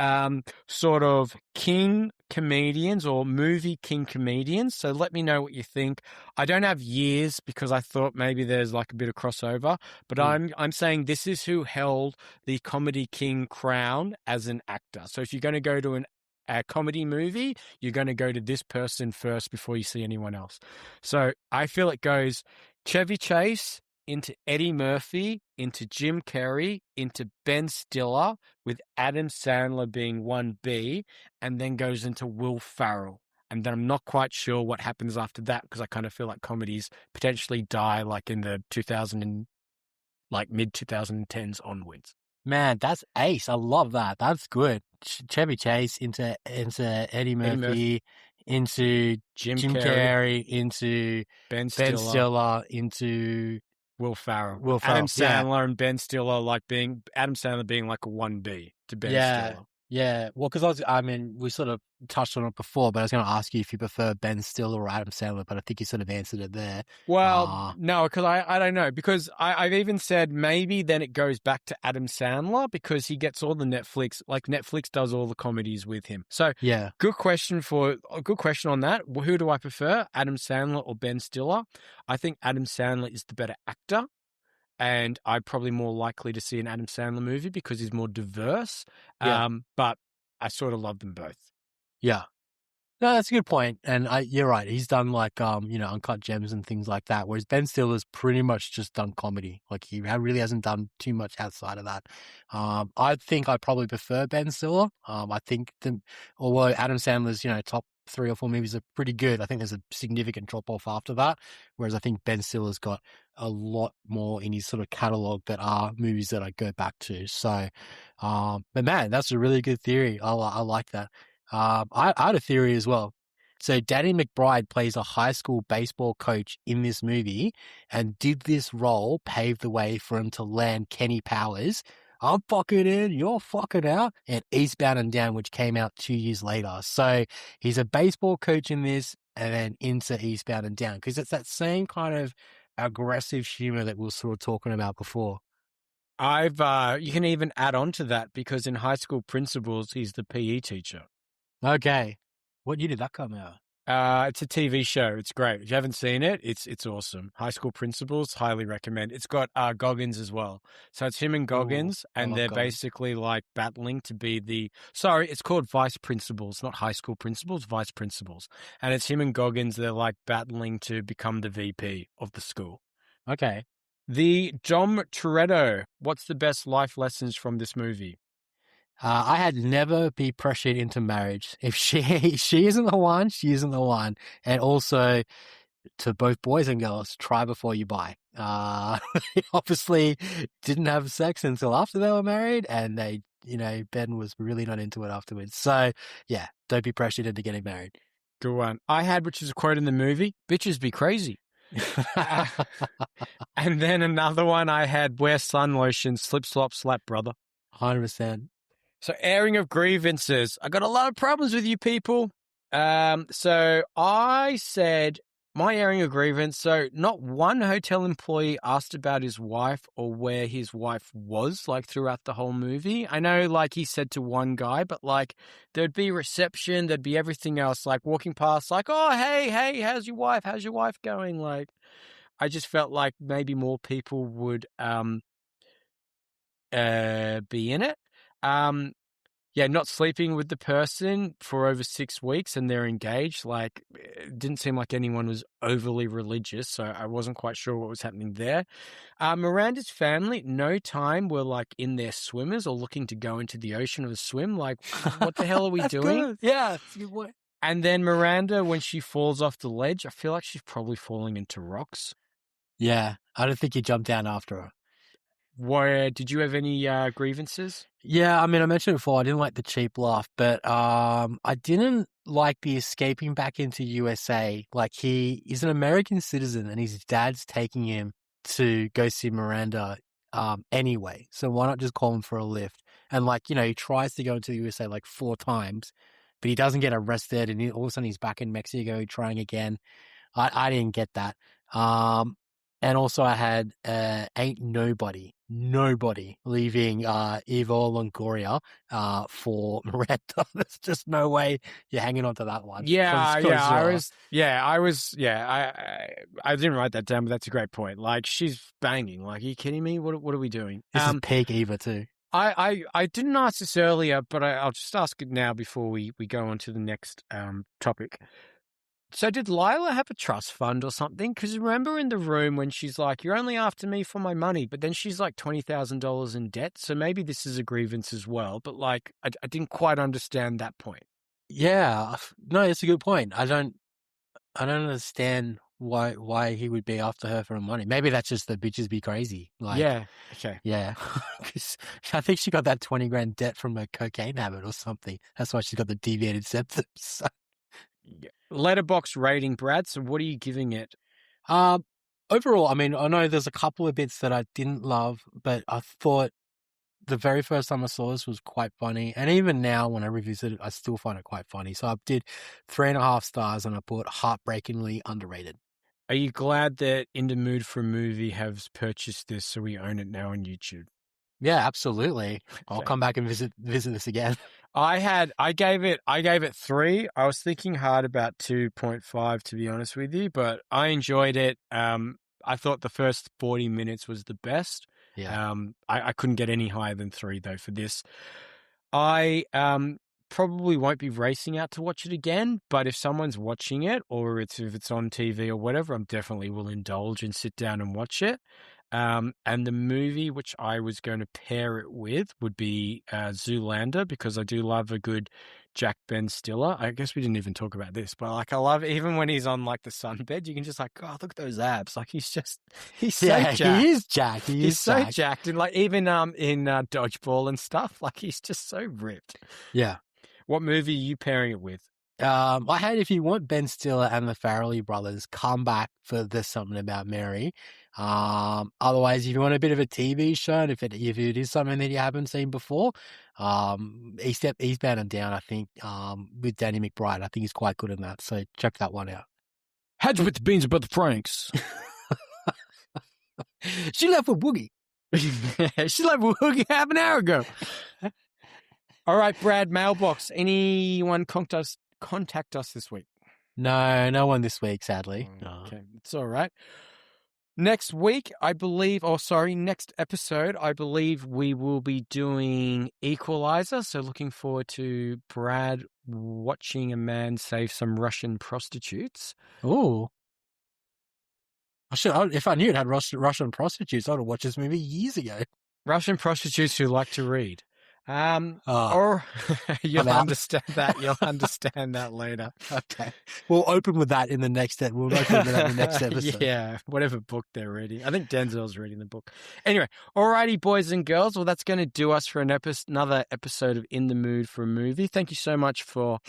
S2: sort of king comedians or movie king comedians. So let me know what you think. I don't have years because I thought maybe there's like a bit of crossover, but I'm saying this is who held the comedy king crown as an actor. So if you're going to go to a comedy movie, you're going to go to this person first before you see anyone else. So I feel it goes Chevy Chase into Eddie Murphy, into Jim Carrey, into Ben Stiller, with Adam Sandler being 1B, and then goes into Will Ferrell. And then I'm not quite sure what happens after that because I kind of feel like comedies potentially die like in the mid 2010s onwards.
S1: Man, that's ace. I love that. That's good. Chevy Chase into Eddie Murphy, into Jim Carrey, into
S2: Ben
S1: Stiller, into
S2: Will Ferrell.
S1: Ferrell,
S2: Adam Sandler and Ben Stiller Adam Sandler being like a 1B to Ben Stiller.
S1: Yeah. Well, because we sort of touched on it before, but I was going to ask you if you prefer Ben Stiller or Adam Sandler, but I think you sort of answered it there.
S2: Well, no, because I don't know. Because I've even said maybe then it goes back to Adam Sandler because he gets all the Netflix does all the comedies with him. So
S1: yeah,
S2: good question on that. Who do I prefer, Adam Sandler or Ben Stiller? I think Adam Sandler is the better actor. And I'm probably more likely to see an Adam Sandler movie because he's more diverse.
S1: Yeah.
S2: But I sort of love them both.
S1: Yeah. No, that's a good point. And you're right. He's done Uncut Gems and things like that. Whereas Ben Stiller's pretty much just done comedy. Like he really hasn't done too much outside of that. I think I probably prefer Ben Stiller. I think although Adam Sandler's, top 3 or 4 movies are pretty good, I think there's a significant drop off after that. Whereas I think Ben Stiller's got a lot more in his sort of catalog that are movies that I go back to. So, but man, that's a really good theory. I like that. I had a theory as well. So Danny McBride plays a high school baseball coach in this movie, and did this role pave the way for him to land Kenny Powers? I'm fucking in, you're fucking out, and Eastbound and Down, which came out 2 years later. So he's a baseball coach in this, and then into Eastbound and Down, because it's that same kind of aggressive humor that we were sort of talking about before.
S2: You can even add on to that because in High School Principals, he's the PE teacher.
S1: Okay. What year did that come out?
S2: It's a TV show. It's great. If you haven't seen it, it's awesome. High School Principals, highly recommend. It's got Goggins as well. So it's him and Goggins, and they're basically like battling to be it's called Vice Principals, not High School Principals, Vice Principals. And it's him and Goggins, they're like battling to become the VP of the school.
S1: Okay.
S2: The Dom Toretto, what's the best life lessons from this movie?
S1: I had never be pressured into marriage. If she isn't the one, she isn't the one. And also to both boys and girls, try before you buy. They obviously didn't have sex until after they were married, and Ben was really not into it afterwards. So yeah, don't be pressured into getting married.
S2: Good one. I had, which is a quote in the movie, bitches be crazy. And then another one I had, wear sun lotion, slip, slop, slap, brother.
S1: 100%.
S2: So airing of grievances. I got a lot of problems with you people. So I said my airing of grievance. So not one hotel employee asked about his wife or where his wife was, like throughout the whole movie. I know, like he said to one guy, but like there'd be reception, there'd be everything else, like walking past, like, oh, hey, how's your wife? How's your wife going? Like, I just felt like maybe more people would be in it. Not sleeping with the person for over 6 weeks and they're engaged. Like, it didn't seem like anyone was overly religious, so I wasn't quite sure what was happening there. Miranda's family, no time were like in their swimmers or looking to go into the ocean or swim. Like, what the hell are we doing?
S1: Good. Yeah, that's a good point.
S2: And then Miranda, when she falls off the ledge, I feel like she's probably falling into rocks.
S1: Yeah, I don't think you jumped down after her.
S2: Did you have any grievances?
S1: Yeah, I mean, I mentioned before, I didn't like the cheap laugh, but I didn't like the escaping back into USA. Like, he is an American citizen and his dad's taking him to go see Miranda anyway. So why not just call him for a lift? And like, he tries to go into the USA like 4 times, but he doesn't get arrested, and all of a sudden he's back in Mexico trying again. I didn't get that. And also I had ain't nobody leaving Evo Longoria for Miranda. There's just no way you're hanging on to that one.
S2: I didn't write that down, but that's a great point. Like, she's banging. Like, are you kidding me? What are we doing?
S1: This is peak Eva too.
S2: I didn't ask this earlier, but I'll just ask it now before we go on to the next topic. So did Lila have a trust fund or something? Because remember in the room when she's like, you're only after me for my money, but then she's like $20,000 in debt. So maybe this is a grievance as well. But like, I didn't quite understand that point.
S1: Yeah, no, it's a good point. I don't understand why he would be after her for her money. Maybe that's just the bitches be crazy. Like,
S2: yeah. Okay.
S1: Yeah. Because I think she got that 20 grand debt from a cocaine habit or something. That's why she's got the deviated septum. So.
S2: Letterbox rating, Brad. So what are you giving it?
S1: Overall, I mean, I know there's a couple of bits that I didn't love, but I thought the very first time I saw this was quite funny. And even now when I revisit it, I still find it quite funny. So I did 3.5 stars, and I put heartbreakingly underrated.
S2: Are you glad that In the Mood for a Movie has purchased this so we own it now on YouTube?
S1: Yeah, absolutely.
S2: Okay.
S1: I'll come back and visit this again.
S2: I gave it 3. I was thinking hard about 2.5, to be honest with you, but I enjoyed it. I thought the first 40 minutes was the best.
S1: Yeah.
S2: I couldn't get any higher than 3 though for this. I probably won't be racing out to watch it again, but if someone's watching it, or if it's on TV or whatever, I'm definitely will indulge and sit down and watch it. And the movie which I was going to pair it with would be Zoolander, because I do love a good Jack Ben Stiller. I guess we didn't even talk about this, but like I love even when he's on like the sunbed, you can just like, oh, look at those abs. Like he's so jacked.
S1: He is jacked.
S2: He's so jacked. And like even in Dodgeball and stuff, like he's just so ripped.
S1: Yeah.
S2: What movie are you pairing it with?
S1: I had, if you want Ben Stiller and the Farrelly brothers, come back for There's Something About Mary. Otherwise, if you want a bit of a TV show, and if it is something that you haven't seen before, Eastbound and Down, I think, with Danny McBride, I think he's quite good in that. So check that one out.
S2: How'd you put the beans above the Franks?
S1: She left with Boogie.
S2: She left with Boogie half an hour ago. All right, Brad, mailbox. Anyone contact us this week?
S1: No one this week, sadly.
S2: Okay, it's all right. Next episode, I believe we will be doing Equalizer. So looking forward to Brad watching a man save some Russian prostitutes.
S1: Oh. If I knew it had Russian prostitutes, I would have watched this movie years ago.
S2: Russian prostitutes who like to read. Or you'll understand that. You'll understand that later.
S1: Okay. We'll open with that in the next episode.
S2: Yeah, whatever book they're reading. I think Denzel's reading the book. Anyway, alrighty, boys and girls. Well, that's going to do us for another episode of In the Mood for a Movie. Thank you so much for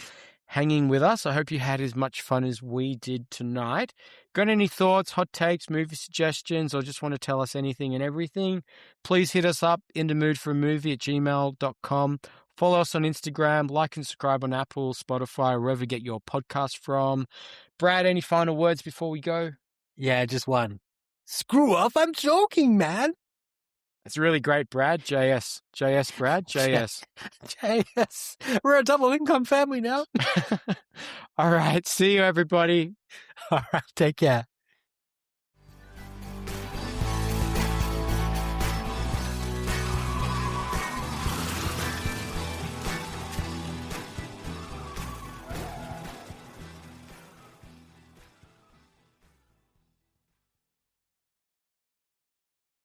S2: hanging with us. I hope you had as much fun as we did tonight. Got any thoughts, hot takes, movie suggestions, or just want to tell us anything and everything? Please hit us up, inthemoodforamovie@gmail.com. Follow us on Instagram, like and subscribe on Apple, Spotify, wherever you get your podcast from. Brad, any final words before we go?
S1: Yeah, just one. Screw off, I'm joking, man.
S2: It's really great, Brad. JS, Brad, JS.
S1: JS. We're a double income family now.
S2: All right. See you, everybody.
S1: All right. Take care.